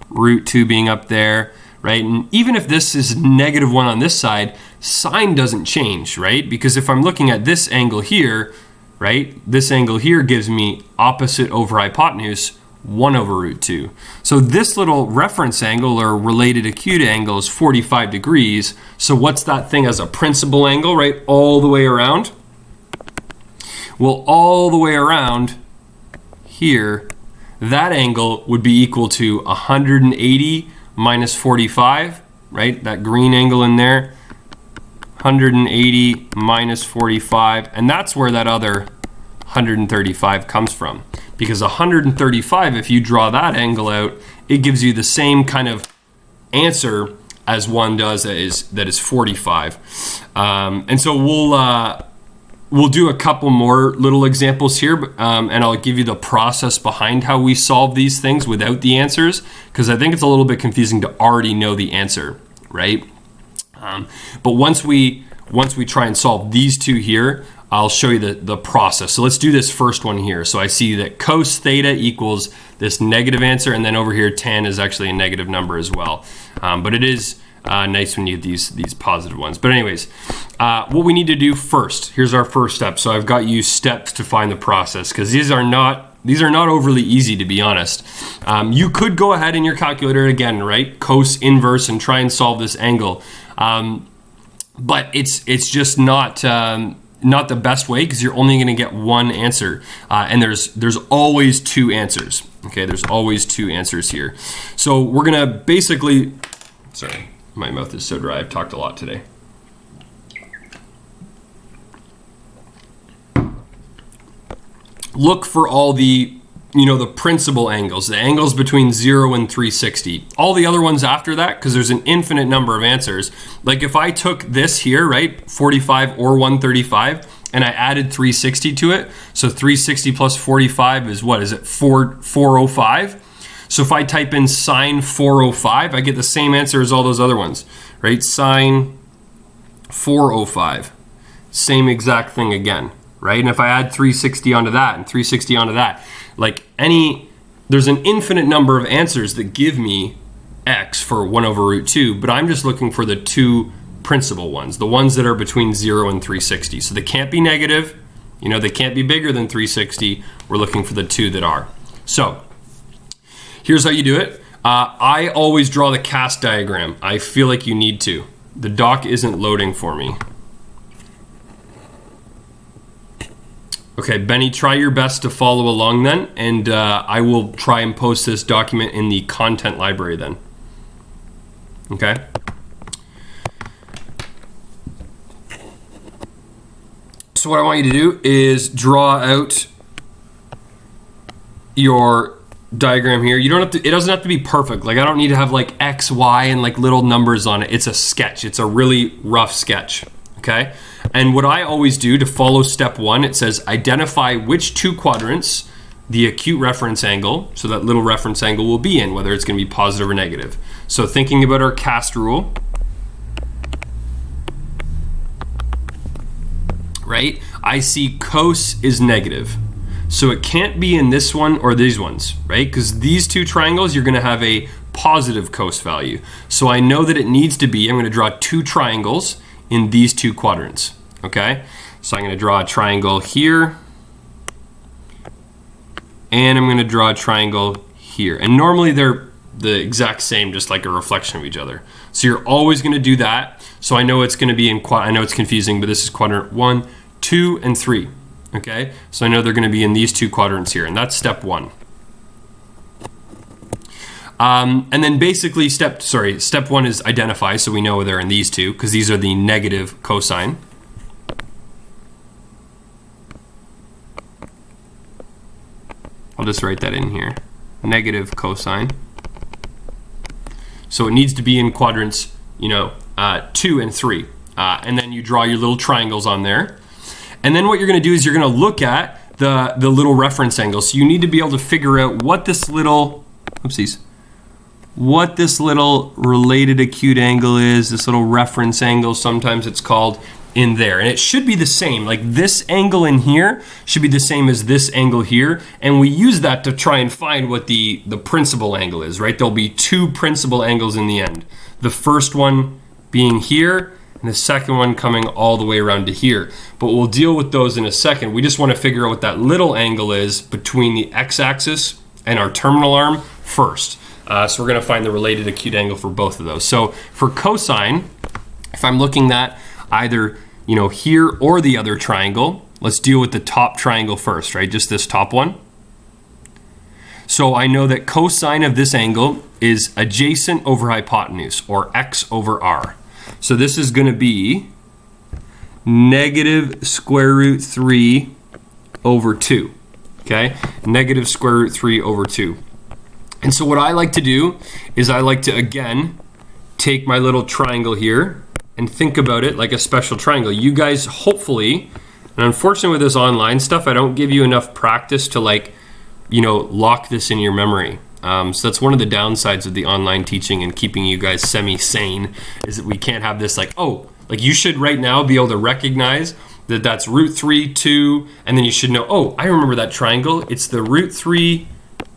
root 2 being up there, right? And even if this is -1 on this side, sign doesn't change, right? Because if I'm looking at this angle here, right, this angle here gives me opposite over hypotenuse, 1 over root 2. So this little reference angle or related acute angle is 45 degrees. So what's that thing as a principal angle, right? All the way around? Well, all the way around here, that angle would be equal to 180 minus 45, right? That green angle in there, 180 minus 45, and that's where that other 135 comes from. Because 135, if you draw that angle out, it gives you the same kind of answer as one does that is 45. And so we'll do a couple more little examples here, and I'll give you the process behind how we solve these things without the answers, because I think it's a little bit confusing to already know the answer, right? But once we try and solve these two here, I'll show you the process. So let's do this first one here. So I see that cos theta equals this negative answer, and then over here tan is actually a negative number as well. But it is nice when you get these positive ones. But anyways, what we need to do first, here's our first step. So I've got you steps to find the process, because these are not overly easy, to be honest. You could go ahead in your calculator again, right? Cos inverse and try and solve this angle. But it's just not the best way, because you're only going to get one answer. And there's always two answers. Okay, there's always two answers here. So we're going to basically, sorry, my mouth is so dry. I've talked a lot today. Look for all the principal angles, the angles between 0 and 360. All the other ones after that, because there's an infinite number of answers. Like if I took this here, right, 45 or 135, and I added 360 to it, so 360 plus 45 is what? Is it 405? So if I type in sine 405, I get the same answer as all those other ones, right? Sine 405, same exact thing again, right? And if I add 360 onto that and 360 onto that, there's an infinite number of answers that give me x for 1 over root 2, but I'm just looking for the two principal ones, the ones that are between 0 and 360. So they can't be negative, they can't be bigger than 360. We're looking for the two that are. So here's how you do it. I always draw the cast diagram. I feel like you need to. The doc isn't loading for me. Okay, Benny, try your best to follow along then, and I will try and post this document in the content library then. Okay? So what I want you to do is draw out your diagram here. You don't have to, it doesn't have to be perfect. I don't need to have X, Y, and little numbers on it. It's a sketch. It's a really rough sketch. Okay? And what I always do to follow step 1, it says identify which two quadrants the acute reference angle, so that little reference angle, will be in, whether it's going to be positive or negative. So thinking about our cast rule, right? I see cos is negative. So it can't be in this one or these ones, right? Because these two triangles, you're going to have a positive cos value. So I know that it needs to be, I'm going to draw two triangles in these two quadrants, okay? So I'm going to draw a triangle here, and I'm going to draw a triangle here. And normally they're the exact same, just like a reflection of each other. So you're always going to do that. So I know it's going to be in I know it's confusing, but this is quadrant 1, 2, and 3, okay? So I know they're going to be in these two quadrants here, and that's step 1. And then basically step 1 is identify, so we know they're in these two, because these are the negative cosine. I'll just write that in here. Negative cosine. So it needs to be in quadrants, 2 and 3. And then you draw your little triangles on there. And then what you're going to do is you're going to look at the little reference angle. So you need to be able to figure out what this little, related acute angle is, this little reference angle, sometimes it's called, in there. And it should be the same. Like this angle in here should be the same as this angle here. And we use that to try and find what the principal angle is, right? There'll be 2 principal angles in the end. The first one being here, and the second one coming all the way around to here. But we'll deal with those in a second. We just want to figure out what that little angle is between the x-axis and our terminal arm first. So we're going to find the related acute angle for both of those. So for cosine, if I'm looking at either here or the other triangle, let's deal with the top triangle first, right? Just this top one. So I know that cosine of this angle is adjacent over hypotenuse, or x over r. So this is going to be negative square root 3 over 2, okay? Negative square root 3 over 2. And so what I like to do is I like to, again, take my little triangle here and think about it like a special triangle. You guys hopefully, and unfortunately with this online stuff, I don't give you enough practice to lock this in your memory. So that's one of the downsides of the online teaching and keeping you guys semi-sane, is that we can't have this you should right now be able to recognize that that's root 3, 2, and then you should know, oh, I remember that triangle. It's the root 3,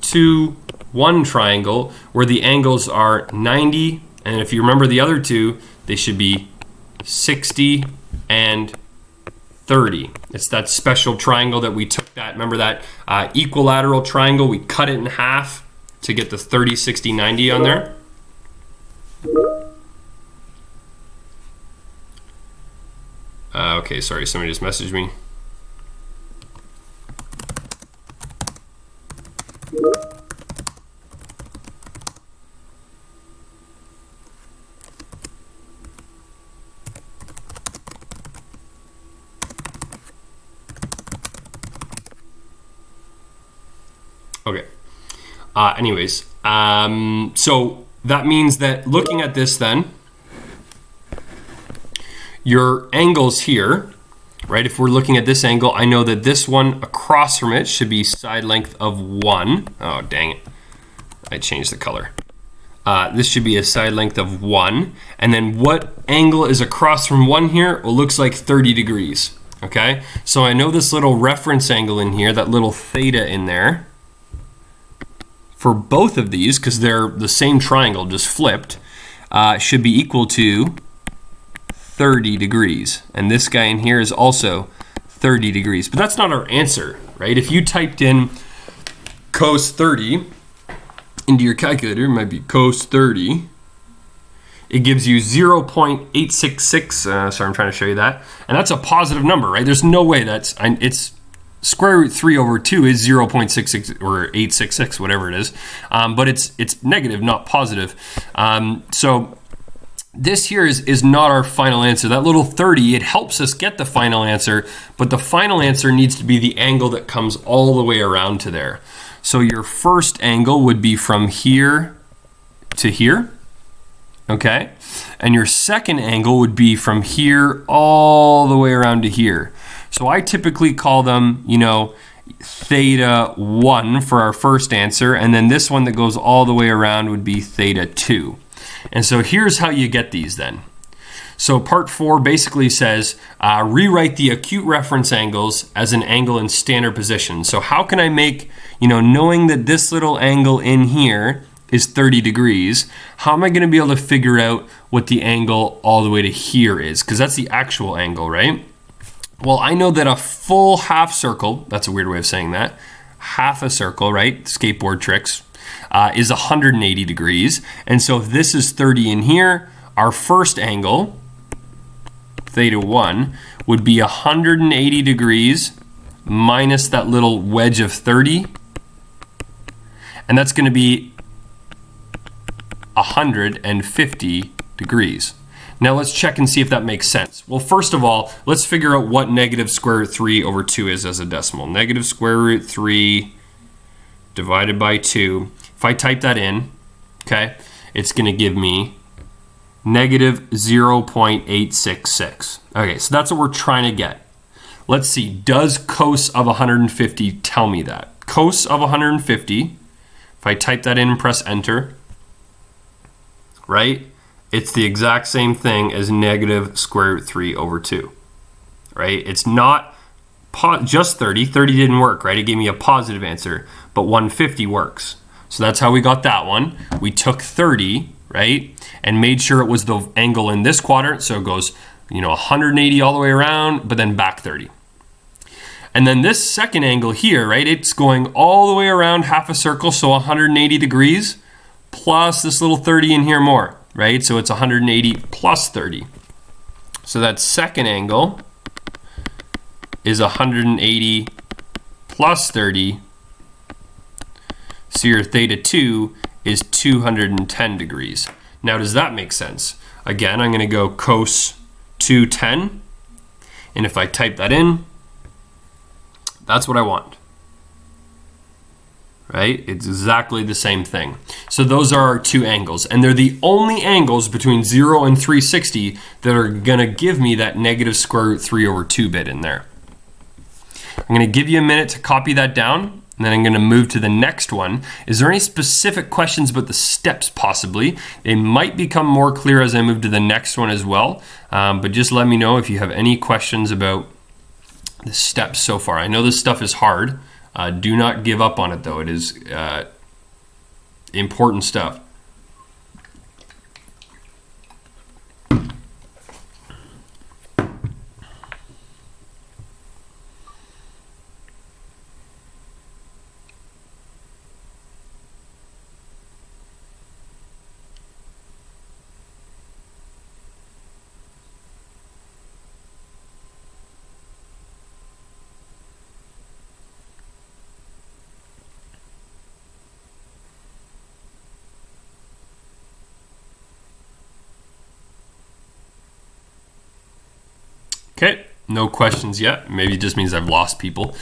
2, 1 triangle where the angles are 90, and if you remember the other two, they should be 60 and 30. It's that special triangle that we took that, remember that equilateral triangle, we cut it in half to get the 30, 60, 90 on there. Okay, sorry, somebody just messaged me. Okay. So that means that looking at this then, your angles here, right? If we're looking at this angle, I know that this one across from it should be side length of 1. Oh, dang it. I changed the color. This should be a side length of 1. And then what angle is across from 1 here? Well, looks like 30 degrees, okay? So I know this little reference angle in here, that little theta in there, for both of these, because they're the same triangle, just flipped, should be equal to 30 degrees. And this guy in here is also 30 degrees. But that's not our answer, right? If you typed in cos 30 into your calculator, it might be cos 30. It gives you 0.866. Sorry, I'm trying to show you that. And that's a positive number, right? There's no way it's square root 3 over 2 is 0.66 or 866, whatever it is. But it's negative, not positive. So this here is not our final answer. That little 30, it helps us get the final answer, but the final answer needs to be the angle that comes all the way around to there. So your first angle would be from here to here, okay? And your second angle would be from here all the way around to here. So I typically call them, theta 1 for our first answer, and then this one that goes all the way around would be theta 2. And so here's how you get these then. So part 4 basically says, rewrite the acute reference angles as an angle in standard position. So how can I make, knowing that this little angle in here is 30 degrees, how am I going to be able to figure out what the angle all the way to here is? Because that's the actual angle, right? Well, I know that a full half circle, that's a weird way of saying that, half a circle, right? Skateboard tricks, is 180 degrees. And so if this is 30 in here, our first angle, theta 1, would be 180 degrees minus that little wedge of 30. And that's going to be 150 degrees. Now let's check and see if that makes sense. Well, first of all, let's figure out what negative square root 3 over 2 is as a decimal. Negative square root 3 divided by 2. If I type that in, okay, it's going to give me negative 0.866. Okay, so that's what we're trying to get. Let's see, does cos of 150 tell me that? Cos of 150, if I type that in and press enter, right? It's the exact same thing as negative square root 3 over 2, right? It's not just 30. 30 didn't work, right? It gave me a positive answer, but 150 works. So that's how we got that one. We took 30, right, and made sure it was the angle in this quadrant, so it goes, 180 all the way around, but then back 30. And then this second angle here, right, it's going all the way around half a circle, so 180 degrees, plus this little 30 in here more, right? So it's 180 plus 30. So that second angle is 180 plus 30. So your theta 2 is 210 degrees. Now, does that make sense? Again, I'm going to go cos 210. And if I type that in, that's what I want. Right? It's exactly the same thing. So those are our two angles. And they're the only angles between 0 and 360 that are going to give me that negative square root 3 over 2 bit in there. I'm going to give you a minute to copy that down, and then I'm going to move to the next one. Is there any specific questions about the steps possibly? They might become more clear as I move to the next one as well, but just let me know if you have any questions about the steps so far. I know this stuff is hard. Do not give up on it though. It is important stuff. Okay, no questions yet. Maybe it just means I've lost people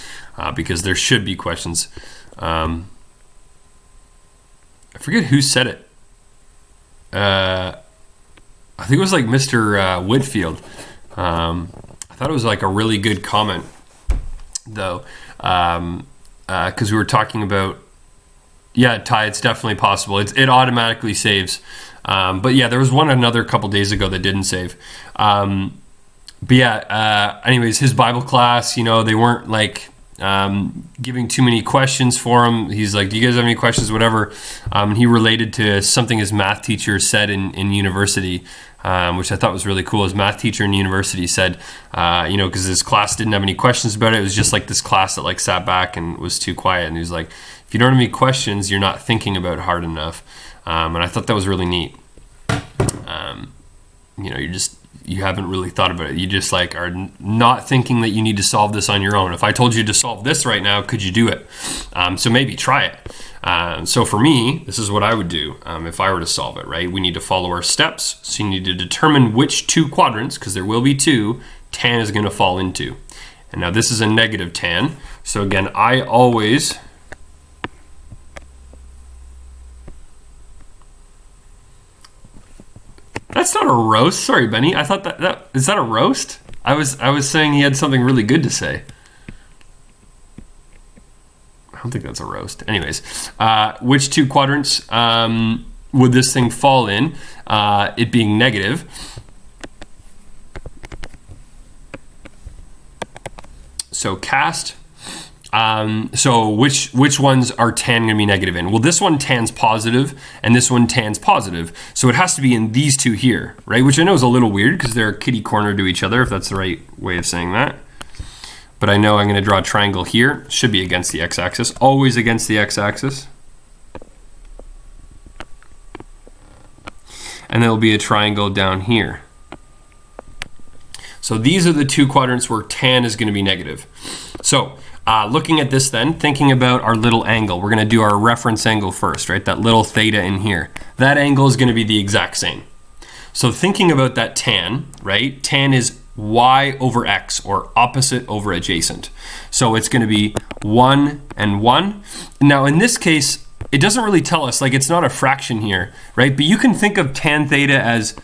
because there should be questions. I forget who said it. I think it was like Mr. Whitfield. I thought it was like a really good comment though, because we were talking about, yeah, Ty, it's definitely possible. It automatically saves. But yeah, there was another couple days ago that didn't save. But yeah, anyways, his Bible class, they weren't like giving too many questions for him. He's like, do you guys have any questions, whatever. He related to something his math teacher said in university, which I thought was really cool. His math teacher in university said, because his class didn't have any questions about it. It was just like this class that like sat back and was too quiet. And he was like, if you don't have any questions, you're not thinking about it hard enough. And I thought that was really neat. You haven't really thought about it. You just like are not thinking that you need to solve this on your own. If I told you to solve this right now, could you do it? So maybe try it. So for me, this is what I would do if I were to solve it, right? We need to follow our steps. So you need to determine which two quadrants, because there will be two, tan is going to fall into. And now this is a negative tan. So again, I always... That's not a roast. Sorry, Benny. I thought that is that a roast? I was saying he had something really good to say. I don't think that's a roast. Anyways, which two quadrants would this thing fall in? It being negative. So cast. So which ones are tan going to be negative in? Well, this one tan's positive and this one tan's positive. So it has to be in these two here, right? Which I know is a little weird because they're kitty corner to each other, if that's the right way of saying that. But I know I'm going to draw a triangle here. Should be against the x-axis. Always against the x-axis. And there'll be a triangle down here. So these are the two quadrants where tan is going to be negative. So looking at this then, thinking about our little angle, we're going to do our reference angle first, right? That little theta in here. That angle is going to be the exact same. So thinking about that tan, right? Tan is y over x, or opposite over adjacent. So it's going to be 1 and 1. Now in this case, it doesn't really tell us, like it's not a fraction here, right? But you can think of tan theta as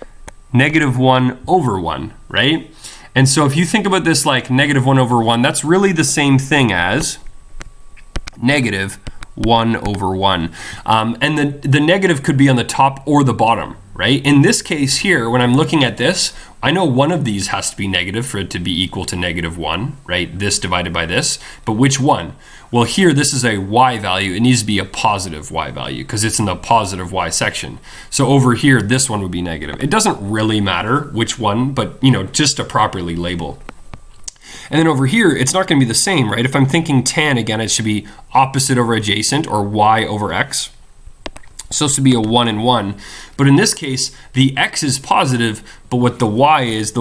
-1/1, right? And so if you think about this like -1/1, that's really the same thing as -1/1. And the negative could be on the top or the bottom, right? In this case here, when I'm looking at this, I know one of these has to be negative for it to be equal to -1, right? This divided by this, but which one? Well, here, this is a y value. It needs to be a positive y value because it's in the positive y section. So over here, this one would be negative. It doesn't really matter which one, but just to properly label. And then over here, it's not going to be the same, right? If I'm thinking tan, again, it should be opposite over adjacent, or y over x. So this would be a 1 and 1. But in this case, the x is positive, but what the y is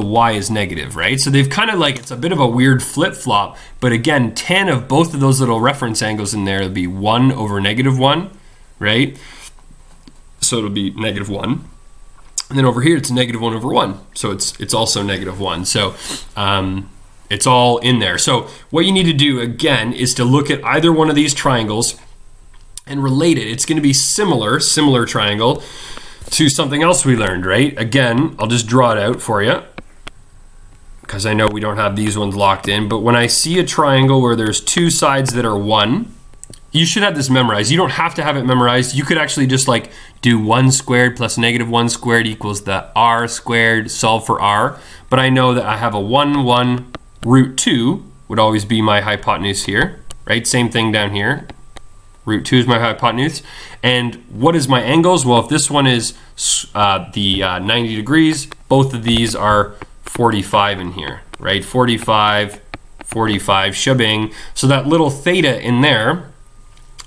negative, right? So they've kind of like, it's a bit of a weird flip-flop. But again, tan of both of those little reference angles in there would be 1 over -1, right? So it'll be -1. And then over here, it's -1/1. So it's also -1. So it's all in there. So what you need to do, again, is to look at either one of these triangles and relate it. It's going to be similar triangle to something else we learned, right? Again, I'll just draw it out for you because I know we don't have these ones locked in. But when I see a triangle where there's two sides that are 1, you should have this memorized. You don't have to have it memorized. You could actually just like do 1 squared plus -1 squared equals the r squared, solve for r. But I know that I have a 1 √2 would always be my hypotenuse here, right? Same thing down here. √2 is my hypotenuse. And what is my angles? Well, if this one is the 90 degrees, both of these are 45 in here, right? 45, 45, shabing. So that little theta in there,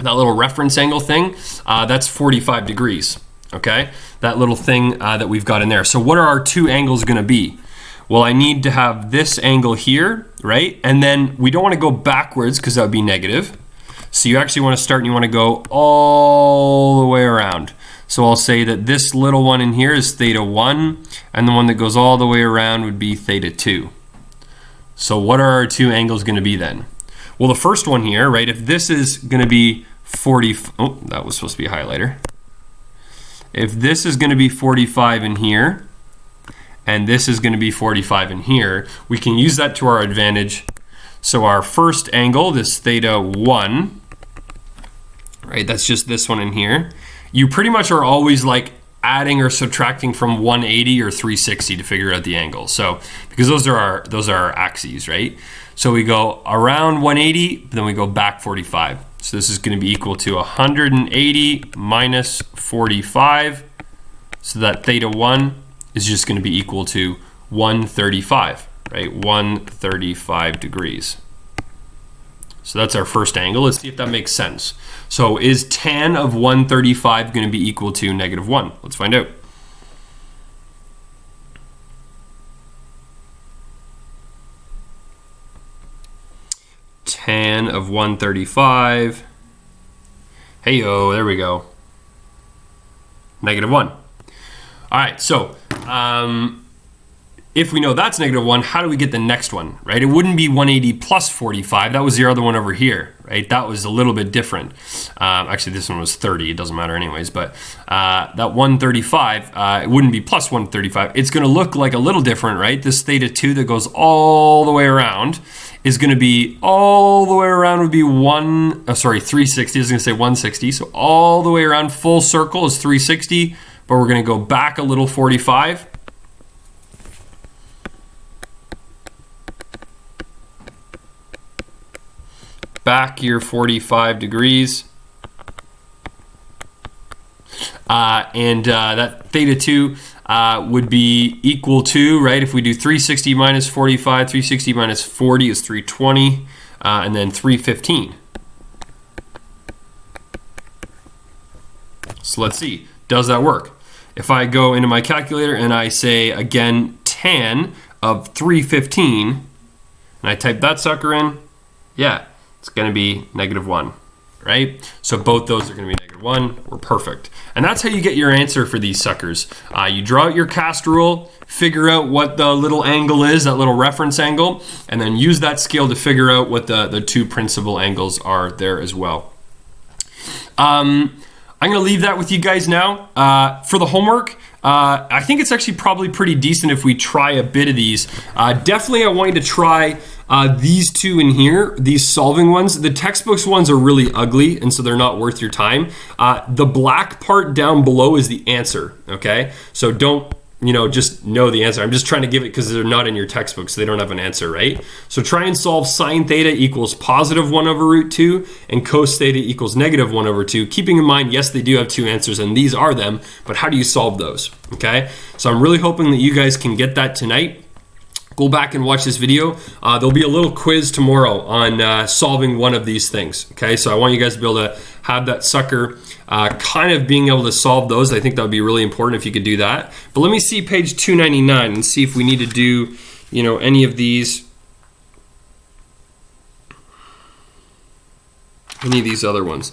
that little reference angle thing, that's 45 degrees, okay? That little thing that we've got in there. So what are our two angles gonna be? Well, I need to have this angle here, right? And then we don't wanna go backwards because that would be negative. So you actually want to start and you want to go all the way around. So I'll say that this little one in here is θ1, and the one that goes all the way around would be θ2. So what are our two angles going to be then? Well, the first one here, right, if this is going to be 40, oh, that was supposed to be a highlighter. If this is going to be 45 in here, and this is going to be 45 in here, we can use that to our advantage. So our first angle, this θ1, right, that's just this one in here. You pretty much are always like adding or subtracting from 180 or 360 to figure out the angle. So because those are our axes, right? So we go around 180, then we go back 45. So this is going to be equal to 180 minus 45. So that θ1 is just going to be equal to 135. Right, 135 degrees. So that's our first angle. Let's see if that makes sense. So is tan of 135 going to be equal to -1? Let's find out. Tan of 135. Hey-o, there we go. -1. All right, so if we know that's -1, how do we get the next one, right? It wouldn't be 180 plus 45. That was the other one over here, right? That was a little bit different. Actually, this one was 30. It doesn't matter anyways. But that 135, it wouldn't be plus 135. It's going to look like a little different, right? This θ2 that goes all the way around is going to be all the way around would be 360. I was going to say 160. So all the way around, full circle is 360. But we're going to go back a little 45. Back your 45 degrees. And that θ2 would be equal to, right, if we do 360 minus 45, 360 minus 40 is 320, and then 315. So let's see, does that work? If I go into my calculator and I say, again, tan of 315, and I type that sucker in, yeah, it's going to be -1, right? So both those are going to be -1. We're perfect. And that's how you get your answer for these suckers. You draw out your cast rule, figure out what the little angle is, that little reference angle, and then use that scale to figure out what the two principal angles are there as well. I'm going to leave that with you guys now. For the homework, I think it's actually probably pretty decent if we try a bit of these. Definitely I want you to try these two in here, these solving ones. The textbooks ones are really ugly, and so they're not worth your time. The black part down below is the answer, okay? So don't, just know the answer. I'm just trying to give it because they're not in your textbook, so they don't have an answer, right? So try and solve sine theta equals positive 1 over root 2 and cos theta equals negative 1 over 2. Keeping in mind, yes, they do have two answers, and these are them, but how do you solve those, okay? So I'm really hoping that you guys can get that tonight. Go back and watch this video. There'll be a little quiz tomorrow on solving one of these things, okay? So I want you guys to be able to have that sucker kind of being able to solve those. I think that would be really important if you could do that. But let me see page 299 and see if we need to do, any of these other ones.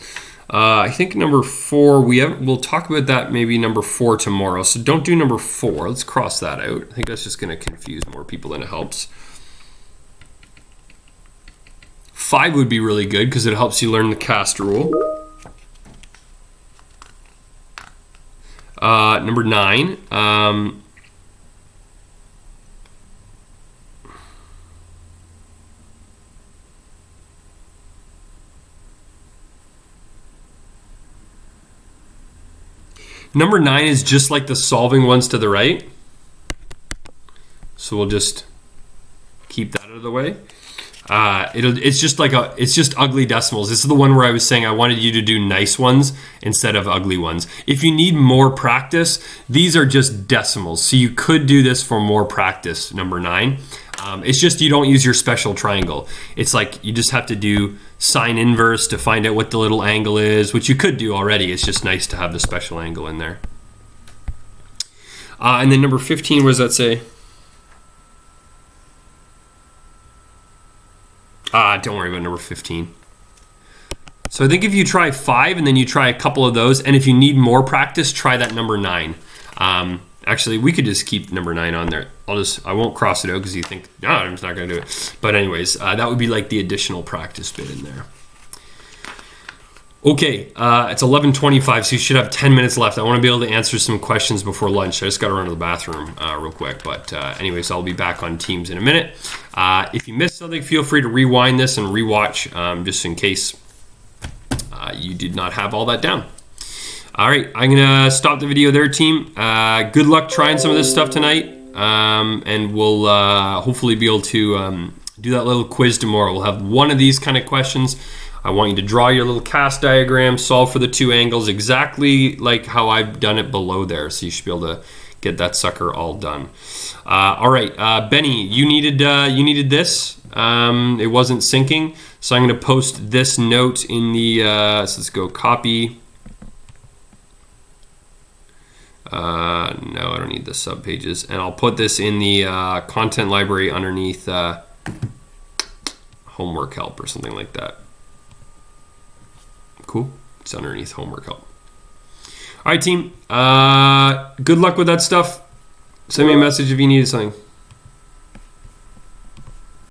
I think number 4, we'll talk about that maybe number 4 tomorrow. So don't do number 4. Let's cross that out. I think that's just going to confuse more people than it helps. 5 would be really good because it helps you learn the cast rule. Number 9. Number 9 is just like the solving ones to the right. So we'll just keep that out of the way. It's just ugly decimals. This is the one where I was saying I wanted you to do nice ones instead of ugly ones. If you need more practice, these are just decimals. So you could do this for more practice, number 9. It's just you don't use your special triangle. It's like you just have to do sine inverse to find out what the little angle is, which you could do already. It's just nice to have the special angle in there. And then number 15, what does that say? Don't worry about number 15. So I think if you try 5 and then you try a couple of those, and if you need more practice, try that number 9. Actually, we could just keep number 9 on there. I won't cross it out because you think, no, I'm just not going to do it. But anyways, that would be like the additional practice bit in there. Okay, it's 11:25, so you should have 10 minutes left. I want to be able to answer some questions before lunch. I just got to run to the bathroom real quick. But anyways, I'll be back on Teams in a minute. If you missed something, feel free to rewind this and rewatch just in case you did not have all that down. All right, I'm going to stop the video there, team. Good luck trying some of this stuff tonight. And we'll hopefully be able to do that little quiz tomorrow. We'll have one of these kind of questions. I want you to draw your little cast diagram, solve for the two angles exactly like how I've done it below there. So you should be able to get that sucker all done. All right, Benny, you needed this. It wasn't syncing, so I'm going to post this note in the. So let's go copy. No, I don't need the sub pages, and I'll put this in the content library underneath homework help or something like that. Cool. It's underneath homework help. All right, team. Good luck with that stuff. Send me a message if you need something.